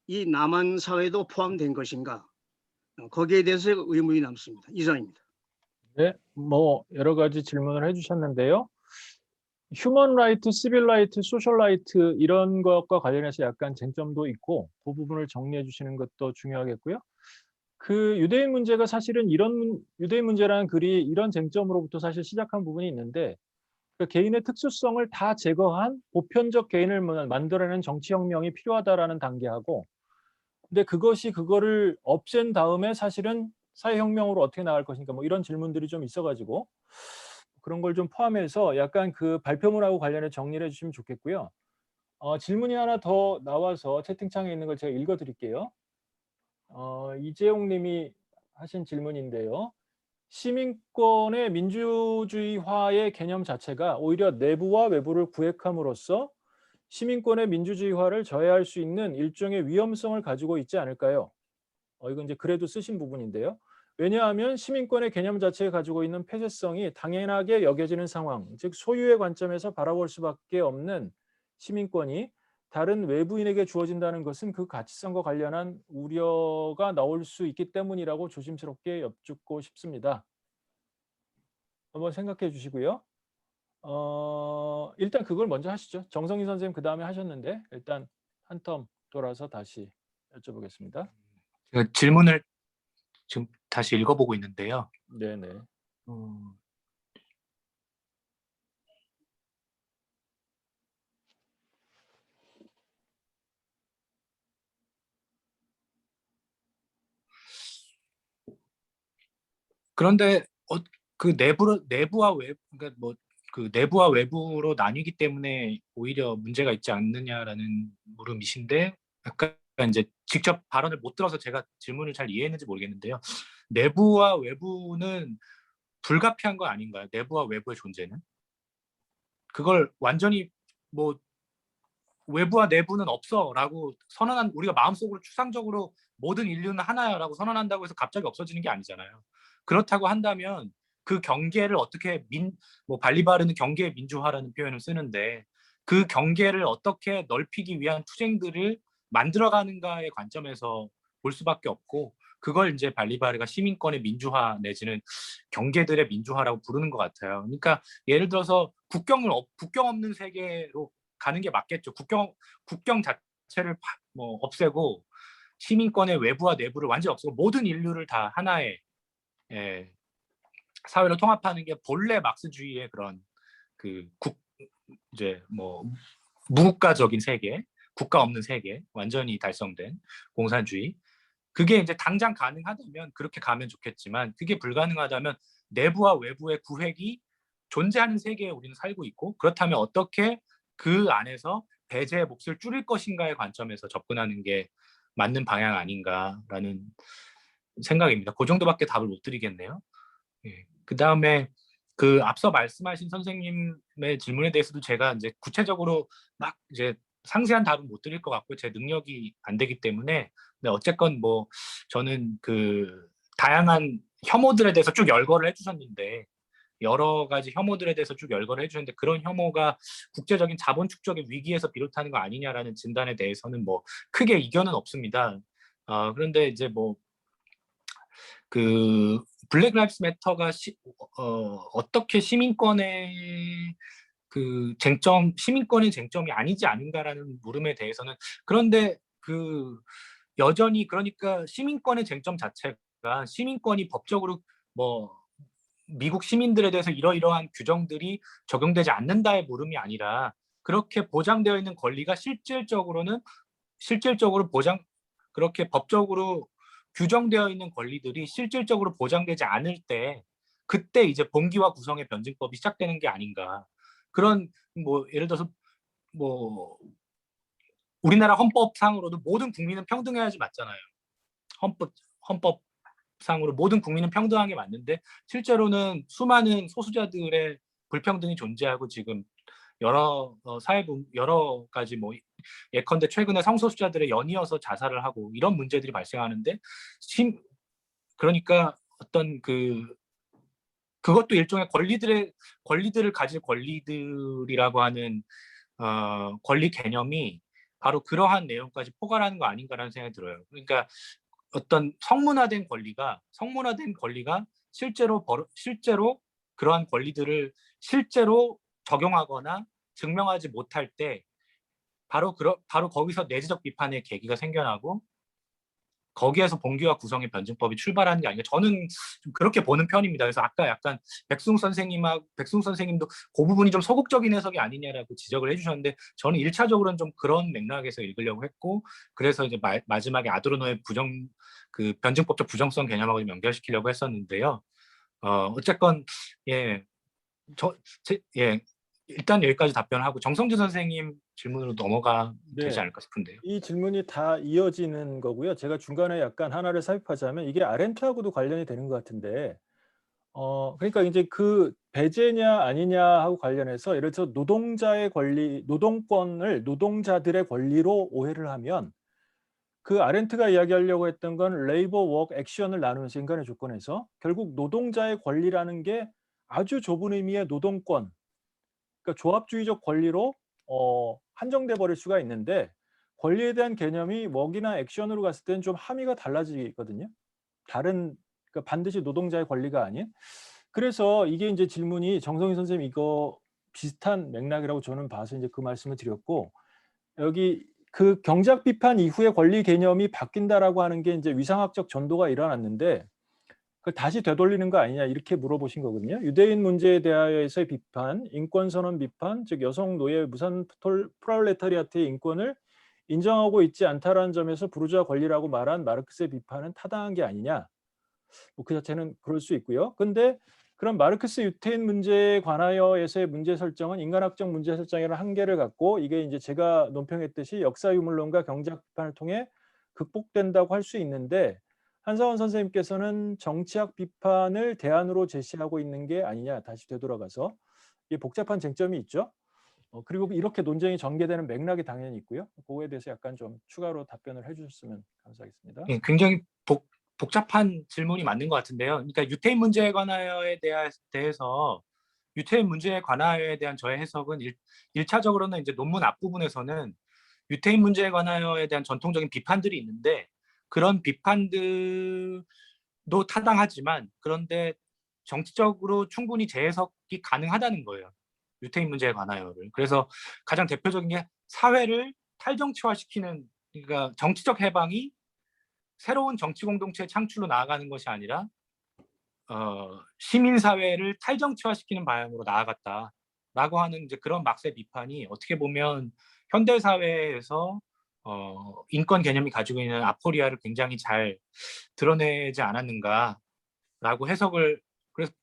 이 남한 사회도 포함된 것인가? 거기에 대해서 의문이 남습니다. 이상입니다. 네, 뭐 여러 가지 질문을 해주셨는데요. 휴먼 라이트, 시빌 라이트, 소셜 라이트 이런 것과 관련해서 약간 쟁점도 있고 그 부분을 정리해 주시는 것도 중요하겠고요. 그 유대인 문제가 사실은 유대인 문제라는 글이 이런 쟁점으로부터 사실 시작한 부분이 있는데 그 개인의 특수성을 다 제거한 보편적 개인을 만들어내는 정치혁명이 필요하다라는 단계하고 근데 그거를 없앤 다음에 사실은 사회혁명으로 어떻게 나갈 것인가 뭐 이런 질문들이 좀 있어가지고 그런 걸 좀 포함해서 약간 그 발표문하고 관련해 정리를 해주시면 좋겠고요. 질문이 하나 더 나와서 채팅창에 있는 걸 제가 읽어드릴게요. 이재용 님이 하신 질문인데요. 시민권의 민주주의화의 개념 자체가 오히려 내부와 외부를 구획함으로써 시민권의 민주주의화를 저해할 수 있는 일종의 위험성을 가지고 있지 않을까요? 이건 이제 글에도 쓰신 부분인데요. 왜냐하면 시민권의 개념 자체가 가지고 있는 폐쇄성이 당연하게 여겨지는 상황, 즉 소유의 관점에서 바라볼 수밖에 없는 시민권이 다른 외부인에게 주어진다는 것은 그 가치성과 관련한 우려가 나올 수 있기 때문이라고 조심스럽게 여쭙고 싶습니다. 한번 생각해 주시고요. 일단 그걸 먼저 하시죠. 정성희 선생님 그 다음에 하셨는데 일단 한 텀 돌아서 다시 여쭤보겠습니다. 제가 질문을 지금 다시 읽어보고 있는데요. 네네. 그런데 그 내부와 외부 그러니까 뭐 그 내부와 외부로 나뉘기 때문에 오히려 문제가 있지 않느냐라는 물음이신데 약간 이제 직접 발언을 못 들어서 제가 질문을 잘 이해했는지 모르겠는데요. 내부와 외부는 불가피한 거 아닌가요? 내부와 외부의 존재는? 그걸 완전히 뭐 외부와 내부는 없어라고 선언한 우리가 마음속으로 추상적으로 모든 인류는 하나야라고 선언한다고 해서 갑자기 없어지는 게 아니잖아요. 그렇다고 한다면 그 경계를 어떻게 뭐 발리바르는 경계의 민주화라는 표현을 쓰는데 그 경계를 어떻게 넓히기 위한 투쟁들을 만들어가는가의 관점에서 볼 수밖에 없고 그걸 이제 발리바르가 시민권의 민주화 내지는 경계들의 민주화라고 부르는 것 같아요. 그러니까 예를 들어서 국경 없는 세계로 가는 게 맞겠죠. 국경 자체를 뭐 없애고 시민권의 외부와 내부를 완전히 없애고 모든 인류를 다 하나의 사회로 통합하는 게 본래 막스주의의 그런 이제 뭐 무국가적인 세계, 국가 없는 세계, 완전히 달성된 공산주의. 그게 이제 당장 가능하다면 그렇게 가면 좋겠지만 그게 불가능하다면 내부와 외부의 구획이 존재하는 세계에 우리는 살고 있고 그렇다면 어떻게 그 안에서 배제의 몫을 줄일 것인가의 관점에서 접근하는 게 맞는 방향 아닌가라는 생각입니다. 그 정도밖에 답을 못 드리겠네요. 예. 그 다음에 그 앞서 말씀하신 선생님의 질문에 대해서도 제가 이제 구체적으로 막 이제 상세한 답은 못 드릴 것 같고 제 능력이 안 되기 때문에 근데 어쨌건 뭐 저는 그 다양한 혐오들에 대해서 쭉 열거를 해주셨는데 여러 가지 혐오들에 대해서 쭉 열거를 해주셨는데 그런 혐오가 국제적인 자본 축적의 위기에서 비롯하는 거 아니냐라는 진단에 대해서는 뭐 크게 이견은 없습니다. 그런데 이제 뭐 그 블랙 라이브스 매터가 어떻게 시민권의 그 쟁점, 시민권의 쟁점이 아니지 않은가라는 물음에 대해서는 그런데 그 여전히 그러니까 시민권의 쟁점 자체가 시민권이 법적으로 뭐 미국 시민들에 대해서 이러이러한 규정들이 적용되지 않는다의 물음이 아니라 그렇게 보장되어 있는 권리가 실질적으로 그렇게 법적으로 규정되어 있는 권리들이 실질적으로 보장되지 않을 때 그때 이제 봉기와 구성의 변증법이 시작되는 게 아닌가. 그런 뭐 예를 들어서 뭐 우리나라 헌법상으로도 모든 국민은 평등해야지 맞잖아요. 헌법상으로 모든 국민은 평등한 게 맞는데 실제로는 수많은 소수자들의 불평등이 존재하고 지금 여러 가지 뭐 예컨대 최근에 성소수자들의 연이어서 자살을 하고 이런 문제들이 발생하는데 그러니까 어떤 그것도 일종의 권리들을 가질 권리들이라고 하는 권리 개념이 바로 그러한 내용까지 포괄하는 거 아닌가라는 생각이 들어요. 그러니까 어떤 성문화된 권리가 실제로 그러한 권리들을 실제로 적용하거나 증명하지 못할 때 바로 거기서 내재적 비판의 계기가 생겨나고 거기에서 본규와 구성의 변증법이 출발하는 게 아닌가, 저는 좀 그렇게 보는 편입니다. 그래서 아까 약간 백승 선생님도 그 부분이 좀 소극적인 해석이 아니냐라고 지적을 해주셨는데, 저는 1차적으로는 좀 그런 맥락에서 읽으려고 했고, 그래서 이제 마지막에 아도르노의 변증법적 부정성 개념하고 좀 연결시키려고 했었는데요. 어쨌건 예, 일단 여기까지 답변하고 정성주 선생님 질문으로 넘어가 되지 네. 않을까 싶은데요. 이 질문이 다 이어지는 거고요. 제가 중간에 약간 하나를 삽입하자면 이게 아렌트하고도 관련이 되는 것 같은데, 그러니까 이제 그 배제냐 아니냐 하고 관련해서 예를 들어서 노동자의 권리, 노동권을 노동자들의 권리로 오해를 하면, 그 아렌트가 이야기하려고 했던 건 레이버 워크 액션을 나누면서 인간의 조건에서 결국 노동자의 권리라는 게 아주 좁은 의미의 노동권, 그러니까 조합주의적 권리로 한정돼 버릴 수가 있는데, 권리에 대한 개념이 웍이나 액션으로 갔을 때는 좀 함의가 달라지거든요. 그러니까 반드시 노동자의 권리가 아닌. 그래서 이게 이제 질문이 정성희 선생님 이거 비슷한 맥락이라고 저는 봐서 이제 그 말씀을 드렸고, 여기 그 경작 비판 이후에 권리 개념이 바뀐다라고 하는 게 이제 위상학적 전도가 일어났는데, 그걸 다시 되돌리는 거 아니냐 이렇게 물어보신 거거든요. 유대인 문제에 대하여의 비판, 인권선언 비판, 즉 여성 노예 무산 프롤레타리아트의 인권을 인정하고 있지 않다라는 점에서 부르주아 권리라고 말한 마르크스의 비판은 타당한 게 아니냐. 뭐 그 자체는 그럴 수 있고요. 근데 그럼 마르크스 유태인 문제에 관하여에서의 문제 설정은 인간학적 문제 설정이라는 한계를 갖고, 이게 이제 제가 논평했듯이 역사 유물론과 경작 비판을 통해 극복된다고 할 수 있는데, 한사원 선생님께서는 정치학 비판을 대안으로 제시하고 있는 게 아니냐, 다시 되돌아가서 이게 복잡한 쟁점이 있죠. 그리고 이렇게 논쟁이 전개되는 맥락이 당연히 있고요. 그거에 대해서 약간 좀 추가로 답변을 해주셨으면 감사하겠습니다. 예, 굉장히 복잡한 질문이 맞는 것 같은데요. 그러니까 유태인 문제에 관하여에 대해서 유태인 문제에 관하여에 대한 저의 해석은 1차적으로는 이제 논문 앞부분에서는 유태인 문제에 관하여에 대한 전통적인 비판들이 있는데, 그런 비판들도 타당하지만 그런데 정치적으로 충분히 재해석이 가능하다는 거예요. 유태인 문제에 관하여를. 그래서 가장 대표적인 게 사회를 탈정치화시키는, 그러니까 정치적 해방이 새로운 정치 공동체의 창출로 나아가는 것이 아니라 시민사회를 탈정치화시키는 방향으로 나아갔다라고 하는 이제 그런 막세 비판이 어떻게 보면 현대사회에서 인권 개념이 가지고 있는 아포리아를 굉장히 잘 드러내지 않았는가라고 해석을 그래서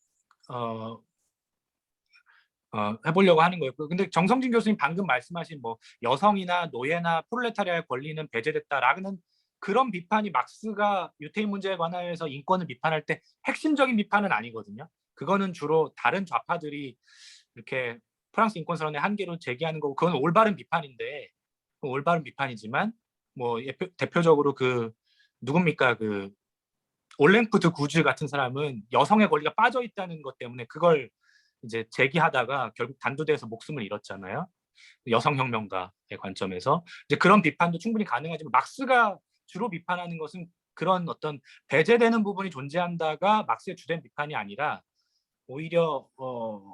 해보려고 하는 거예요. 근데 정성진 교수님 방금 말씀하신 뭐 여성이나 노예나 프롤레타리아의 권리는 배제됐다라는 그런 비판이 막스가 유태인 문제에 관하여서 인권을 비판할 때 핵심적인 비판은 아니거든요. 그거는 주로 다른 좌파들이 이렇게 프랑스 인권선언의 한계로 제기하는 거고, 그건 올바른 비판인데, 올바른 비판이지만 뭐 대표적으로 누굽니까, 올랭프 드 구즈 같은 사람은 여성의 권리가 빠져 있다는 것 때문에 그걸 이제 제기하다가 결국 단두대에서 목숨을 잃었잖아요. 여성혁명가의 관점에서 이제 그런 비판도 충분히 가능하지만, 막스가 주로 비판하는 것은 그런 어떤 배제되는 부분이 존재한다가 막스의 주된 비판이 아니라, 오히려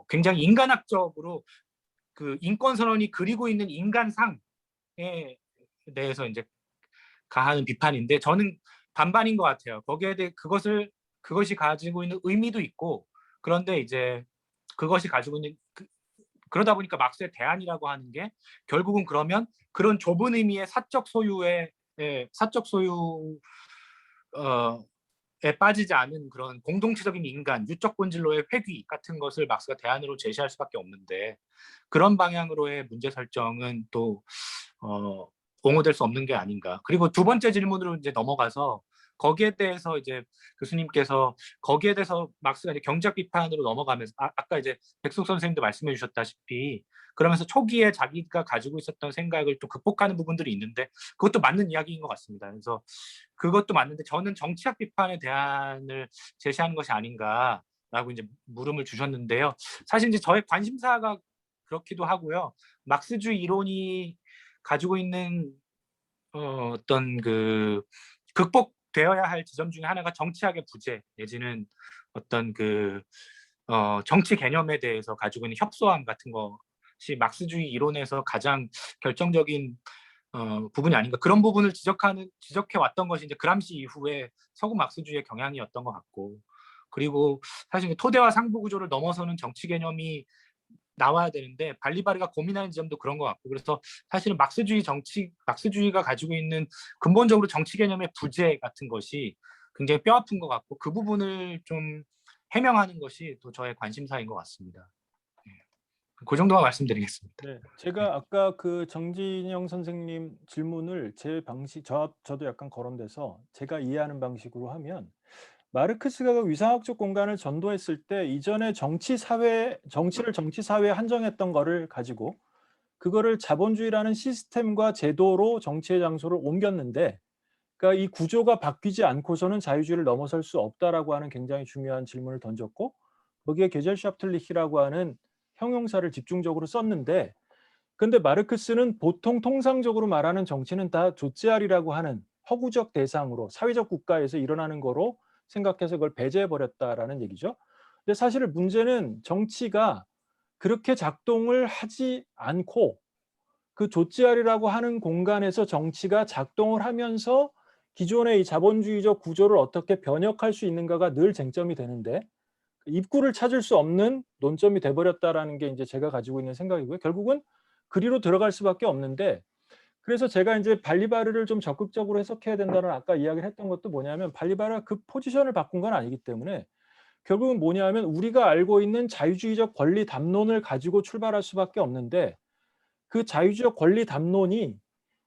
굉장히 인간학적으로 그 인권선언이 그리고 있는 인간상에 대해서 이제 가하는 비판인데, 저는 반반인 것 같아요. 거기에 대해 그것이 가지고 있는 의미도 있고, 그런데 이제 그것이 가지고 있는 그러다 보니까 막스의 대안이라고 하는 게 결국은 그러면 그런 좁은 의미의 사적 소유에 빠지지 않은 그런 공동체적인 인간, 유적 본질로의 회귀 같은 것을 막스가 대안으로 제시할 수밖에 없는데, 그런 방향으로의 문제 설정은 또 옹호될 수 없는 게 아닌가. 그리고 두 번째 질문으로 이제 넘어가서 거기에 대해서 이제 교수님께서 거기에 대해서 막스가 이제 경제학 비판으로 넘어가면서 아까 이제 백숙 선생님도 말씀해 주셨다시피 그러면서 초기에 자기가 가지고 있었던 생각을 또 극복하는 부분들이 있는데 그것도 맞는 이야기인 것 같습니다. 그래서 그것도 맞는데 저는 정치학 비판의 대안을 제시하는 것이 아닌가라고 이제 물음을 주셨는데요. 사실 이제 저의 관심사가 그렇기도 하고요. 막스주의 이론이 가지고 있는 어떤 그 극복되어야 할 지점 중에 하나가 정치학의 부재 내지는 어떤 그 정치 개념에 대해서 가지고 있는 협소함 같은 것이 막스주의 이론에서 가장 결정적인 부분이 아닌가 그런 부분을 지적해 왔던 것이 이제 그람시 이후에 서구 막스주의의 경향이었던 것 같고 그리고 사실 토대와 상부 구조를 넘어서는 정치 개념이 나와야 되는데 발리바르가 고민하는 지점도 그런 것 같고 그래서 사실은 막스주의가 가지고 있는 근본적으로 정치 개념의 부재 같은 것이 굉장히 뼈아픈 것 같고 그 부분을 좀 해명하는 것이 또 저의 관심사인 것 같습니다. 그 정도만 말씀드리겠습니다. 네, 제가 아까 그 정진영 선생님 질문을 제 방식, 저도 약간 거론돼서 제가 이해하는 방식으로 하면 마르크스가 그 위상학적 공간을 전도했을 때 이전에 정치를 정치 사회에 한정했던 거를 가지고 그거를 자본주의라는 시스템과 제도로 정치의 장소를 옮겼는데 그러니까 이 구조가 바뀌지 않고서는 자유주의를 넘어설 수 없다라고 하는 굉장히 중요한 질문을 던졌고 거기에 게젤샤프틀리히라고 하는 형용사를 집중적으로 썼는데 근데 마르크스는 보통 통상적으로 말하는 정치는 다 조치알이라고 하는 허구적 대상으로 사회적 국가에서 일어나는 거로 생각해서 그걸 배제해 버렸다라는 얘기죠. 근데 사실 문제는 정치가 그렇게 작동을 하지 않고 그 조치알이라고 하는 공간에서 정치가 작동을 하면서 기존의 이 자본주의적 구조를 어떻게 변혁할 수 있는가가 늘 쟁점이 되는데 입구를 찾을 수 없는 논점이 돼버렸다라는 게 이제 제가 가지고 있는 생각이고요. 결국은 그리로 들어갈 수밖에 없는데 그래서 제가 이제 발리바르를 좀 적극적으로 해석해야 된다는 아까 이야기를 했던 것도 뭐냐면 발리바르가 그 포지션을 바꾼 건 아니기 때문에 결국은 뭐냐면 우리가 알고 있는 자유주의적 권리 담론을 가지고 출발할 수밖에 없는데 그 자유주의적 권리 담론이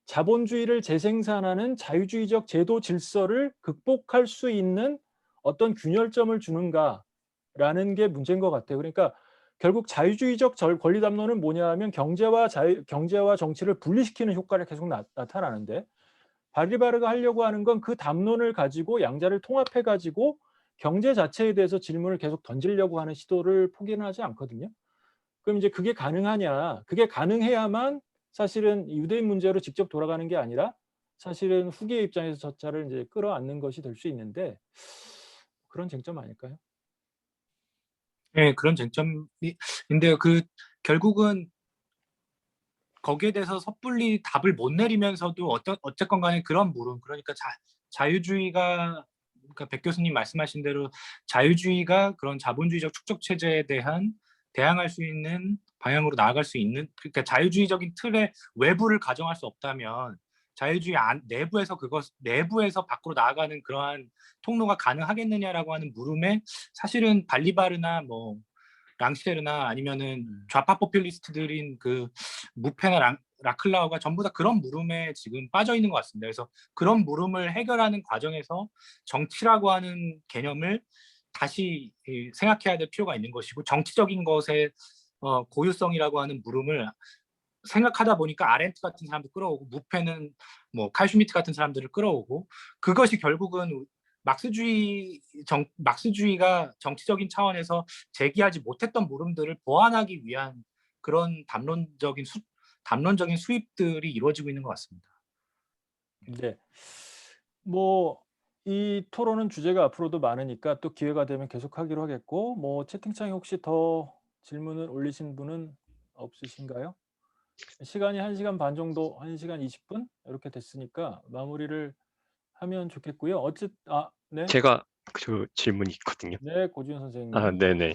자본주의를 재생산하는 자유주의적 제도 질서를 극복할 수 있는 어떤 균열점을 주는가라는 게 문제인 것 같아요. 그러니까 결국 자유주의적 권리 담론은 뭐냐 하면 경제와 정치를 분리시키는 효과를 계속 나타나는데 발리바르가 하려고 하는 건 그 담론을 가지고 양자를 통합해 가지고 경제 자체에 대해서 질문을 계속 던지려고 하는 시도를 포기는 하지 않거든요. 그럼 이제 그게 가능하냐? 그게 가능해야만 사실은 유대인 문제로 직접 돌아가는 게 아니라 사실은 후계의 입장에서 저 차를 이제 끌어안는 것이 될 수 있는데 그런 쟁점 아닐까요? 네, 그런 쟁점인데요. 그 결국은 거기에 대해서 섣불리 답을 못 내리면서도 어쨌건 간에 그런 물음 그러니까 자유주의가 그러니까 백 교수님 말씀하신 대로 자유주의가 그런 자본주의적 축적 체제에 대한 대항할 수 있는 방향으로 나아갈 수 있는 그러니까 자유주의적인 틀의 외부를 가정할 수 없다면 자유주의 내부에서 밖으로 나아가는 그러한 통로가 가능하겠느냐라고 하는 물음에 사실은 발리바르나 뭐 랑시에르나 아니면은 좌파 포퓰리스트들인 그 무페나 라클라우가 전부 다 그런 물음에 지금 빠져 있는 것 같습니다. 그래서 그런 물음을 해결하는 과정에서 정치라고 하는 개념을 다시 생각해야 될 필요가 있는 것이고 정치적인 것의 고유성이라고 하는 물음을 생각하다 보니까 아렌트 같은 사람도 끌어오고 무페는 뭐 칼 슈미트 같은 사람들을 끌어오고 그것이 결국은 막스주의가 정치적인 차원에서 제기하지 못했던 물음들을 보완하기 위한 그런 담론적인 수입들이 이루어지고 있는 것 같습니다. 네. 뭐 이 토론은 주제가 앞으로도 많으니까 또 기회가 되면 계속하기로 하겠고 뭐 채팅창에 혹시 더 질문을 올리신 분은 없으신가요? 시간이 1시간 반 정도, 1시간 20분 이렇게 됐으니까 마무리를 하면 좋겠고요. 네. 제가 그 질문이 있거든요. 네, 고지훈 선생님. 아, 네네.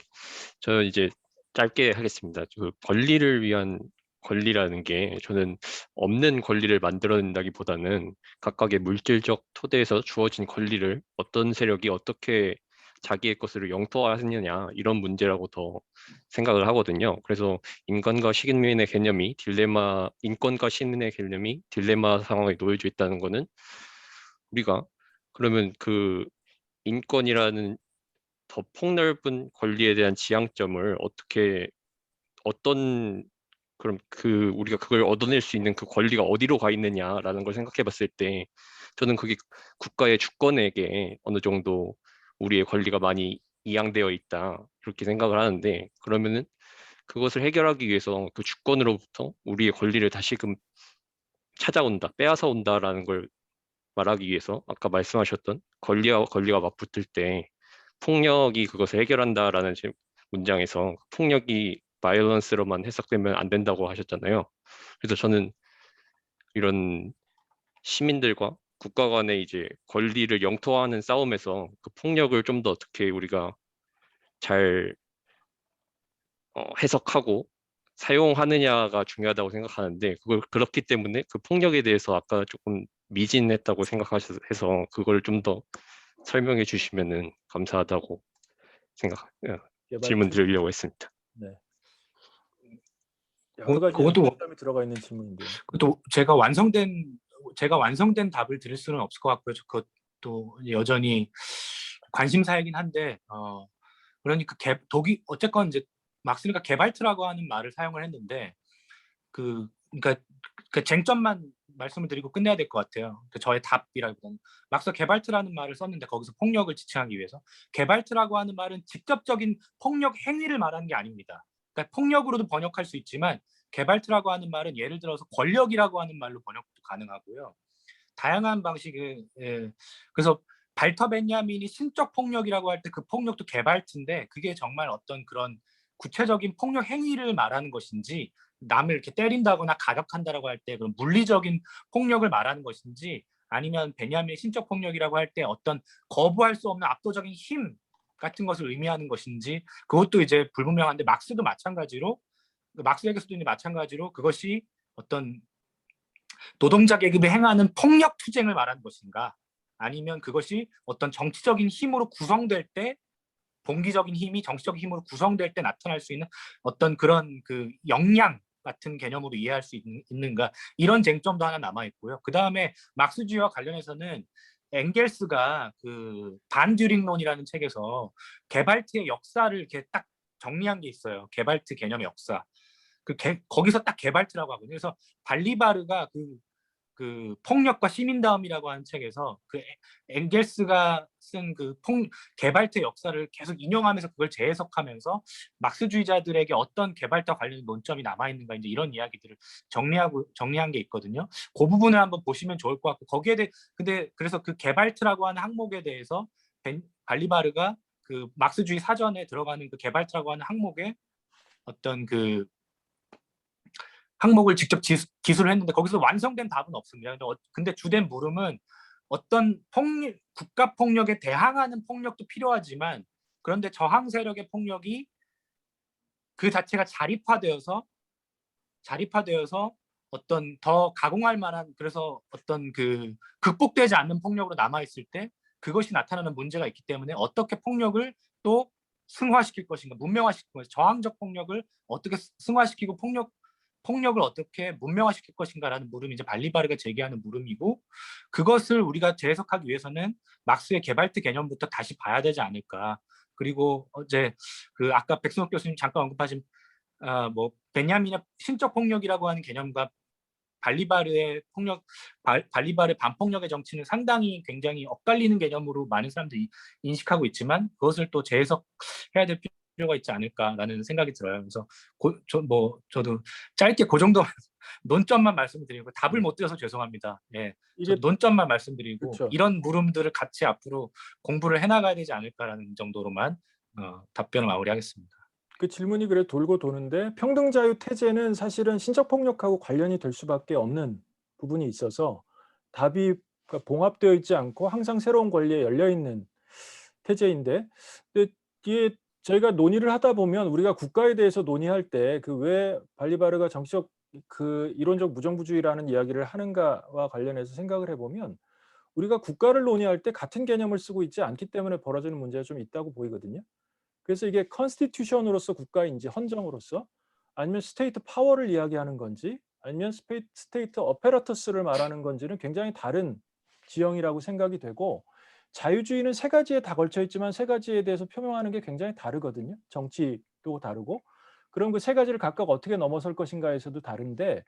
저 이제 짧게 하겠습니다. 그 권리를 위한 권리라는 게 저는 없는 권리를 만들어낸다기보다는 각각의 물질적 토대에서 주어진 권리를 어떤 세력이 어떻게 자기의 것으로 영토화하느냐 이런 문제라고 더 생각을 하거든요. 그래서 인권과 시민의 개념이 인권과 시민의 개념이 딜레마 상황에 놓여져 있다는 거는 우리가 그러면 그 인권이라는 더 폭넓은 권리에 대한 지향점을 어떤 그럼 우리가 그걸 얻어낼 수 있는 그 권리가 어디로 가 있느냐라는 걸 생각해 봤을 때 저는 그게 국가의 주권에게 어느 정도 우리의 권리가 많이 이양되어 있다 그렇게 생각을 하는데 그러면은 그것을 해결하기 위해서 그 주권으로부터 우리의 권리를 다시금 찾아온다, 빼앗아 온다라는 걸 말하기 위해서 아까 말씀하셨던 권리가 맞붙을 때 폭력이 그것을 해결한다라는 문장에서 폭력이 바이올런스로만 해석되면 안 된다고 하셨잖아요. 그래서 저는 이런 시민들과 국가 간의 이제 권리를 영토화하는 싸움에서 그 폭력을 좀 더 어떻게 우리가 잘 해석하고 사용하느냐가 중요하다고 생각하는데 그걸 그렇기 때문에 그 폭력에 대해서 아까 조금 미진했다고 생각하셔서 그걸 좀 더 설명해 주시면은 감사하다고 질문 드리려고 했습니다. 네. 여러 가지 그것도 부담이 들어가 있는 질문인데요. 그것도 제가 완성된 답을 드릴 수는 없을 것 같고요. 그것도 여전히 관심사이긴 한데 그러니까 어쨌건 이제 막스가 개발트라고 하는 말을 사용을 했는데 그러니까 그 쟁점만 말씀을 드리고 끝내야 될 것 같아요. 저의 답이라기보다는 막스 개발트라는 말을 썼는데 거기서 폭력을 지칭하기 위해서 개발트라고 하는 말은 직접적인 폭력 행위를 말하는 게 아닙니다. 그러니까 폭력으로도 번역할 수 있지만 개발트라고 하는 말은 예를 들어서 권력이라고 하는 말로 번역도 가능하고요. 다양한 방식의 그래서 발터 베냐민이 신적 폭력이라고 할 때 그 폭력도 개발트인데 그게 정말 어떤 그런 구체적인 폭력 행위를 말하는 것인지 남을 이렇게 때린다거나 가격한다라고 할 때 그런 물리적인 폭력을 말하는 것인지 아니면 베냐민의 신적 폭력이라고 할 때 어떤 거부할 수 없는 압도적인 힘 같은 것을 의미하는 것인지 그것도 이제 불분명한데 막스도 마찬가지로 막스에게서도 마찬가지로 그것이 어떤 노동자 계급이 행하는 폭력 투쟁을 말하는 것인가 아니면 그것이 어떤 정치적인 힘으로 구성될 때 봉기적인 힘이 정치적인 힘으로 구성될 때 나타날 수 있는 어떤 그런 그 역량 같은 개념으로 이해할 수 있는가 이런 쟁점도 하나 남아 있고요. 그 다음에 막스주의와 관련해서는 엥겔스가 그 반듀링론이라는 책에서 게발트의 역사를 이렇게 딱 정리한 게 있어요. 게발트 개념의 역사. 거기서 딱 게발트라고 하거든요. 그래서 발리바르가 그 폭력과 시민다움이라고 하는 책에서 그 엥겔스가 쓴 그 게발트의 역사를 계속 인용하면서 그걸 재해석하면서 막스주의자들에게 어떤 게발트와 관련된 논점이 남아 있는가 이제 이런 이야기들을 정리한 게 있거든요. 그 부분을 한번 보시면 좋을 것 같고 거기에 대해 근데 그래서 그 게발트라고 하는 항목에 대해서 발리바르가 그 막스주의 사전에 들어가는 그 게발트라고 하는 항목에 어떤 그 항목을 직접 기술을 했는데 거기서 완성된 답은 없습니다. 근데 주된 물음은 어떤 국가 폭력에 대항하는 폭력도 필요하지만 그런데 저항 세력의 폭력이 그 자체가 자립화되어서 어떤 더 가공할 만한 그래서 어떤 그 극복되지 않는 폭력으로 남아 있을 때 그것이 나타나는 문제가 있기 때문에 어떻게 폭력을 또 승화시킬 것인가 문명화시킬 것인가 저항적 폭력을 어떻게 승화시키고 폭력을 어떻게 문명화시킬 것인가라는 물음이 이제 발리바르가 제기하는 물음이고 그것을 우리가 재해석하기 위해서는 막스의 게발트 개념부터 다시 봐야 되지 않을까. 그리고 어제 그 아까 백승욱 교수님 잠깐 언급하신 뭐 베냐민의 신적 폭력이라고 하는 개념과 발리바르의 반폭력의 정치는 상당히 굉장히 엇갈리는 개념으로 많은 사람들이 인식하고 있지만 그것을 또 재해석해야 될 필요가 있지 않을까라는 생각이 들어요. 그래서 저도 짧게 그 정도 논점만 말씀드리고 답을 못 드려서 죄송합니다. 예, 저 논점만 말씀드리고 그렇죠. 이런 물음들을 같이 앞으로 공부를 해나가야 되지 않을까라는 정도로만 답변을 마무리하겠습니다. 그 질문이 그래 돌고 도는데 평등자유 태제는 사실은 신적 폭력하고 관련이 될 수밖에 없는 부분이 있어서 답이 봉합되어 있지 않고 항상 새로운 권리에 열려 있는 태제인데 근데 이게 저희가 논의를 하다 보면 우리가 국가에 대해서 논의할 때 그 왜 발리바르가 정치적 그 이론적 무정부주의라는 이야기를 하는가와 관련해서 생각을 해보면 우리가 국가를 논의할 때 같은 개념을 쓰고 있지 않기 때문에 벌어지는 문제가 좀 있다고 보이거든요. 그래서 이게 컨스티튜션으로서 국가인지 헌정으로서 아니면 스테이트 파워를 이야기하는 건지 아니면 스테이트 어페라터스를 말하는 건지는 굉장히 다른 지형이라고 생각이 되고 자유주의는 세 가지에 다 걸쳐 있지만 세 가지에 대해서 표명하는 게 굉장히 다르거든요. 정치도 다르고. 그럼 그 세 가지를 각각 어떻게 넘어설 것인가에서도 다른데,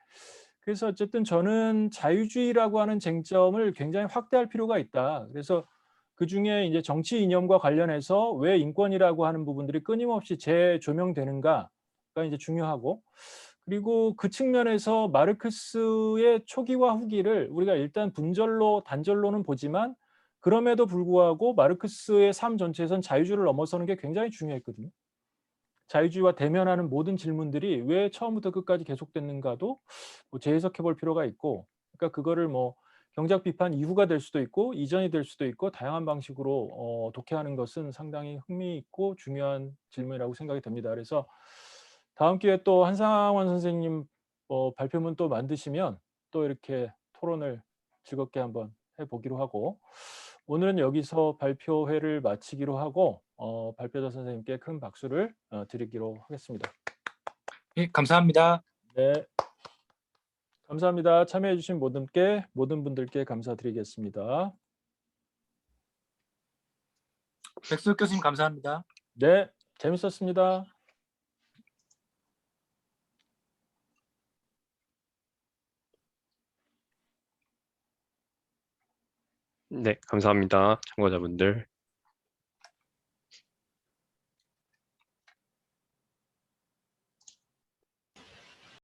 그래서 어쨌든 저는 자유주의라고 하는 쟁점을 굉장히 확대할 필요가 있다. 그래서 그중에 이제 정치 이념과 관련해서 왜 인권이라고 하는 부분들이 끊임없이 재조명되는가가 이제 중요하고, 그리고 그 측면에서 마르크스의 초기와 후기를 우리가 일단 분절로 단절로는 보지만, 그럼에도 불구하고 마르크스의 삶 전체에선 자유주의를 넘어서는 게 굉장히 중요했거든요. 자유주의와 대면하는 모든 질문들이 왜 처음부터 끝까지 계속됐는가도 뭐 재해석해 볼 필요가 있고, 그러니까 그거를 뭐 경작 비판 이후가 될 수도 있고 이전이 될 수도 있고 다양한 방식으로 독해하는 것은 상당히 흥미있고 중요한 질문이라고 생각이 됩니다. 그래서 다음 기회에 또 한상원 선생님 발표문 또 만드시면 또 이렇게 토론을 즐겁게 한번 해보기로 하고, 오늘은 여기서 발표회를 마치기로 하고 발표자 선생님께 큰 박수를 드리기로 하겠습니다. 예, 감사합니다. 네, 감사합니다. 참여해 주신 모든 분들께 감사드리겠습니다. 백수혁 교수님 감사합니다. 네, 재밌었습니다. 네, 감사합니다. 참가자분들.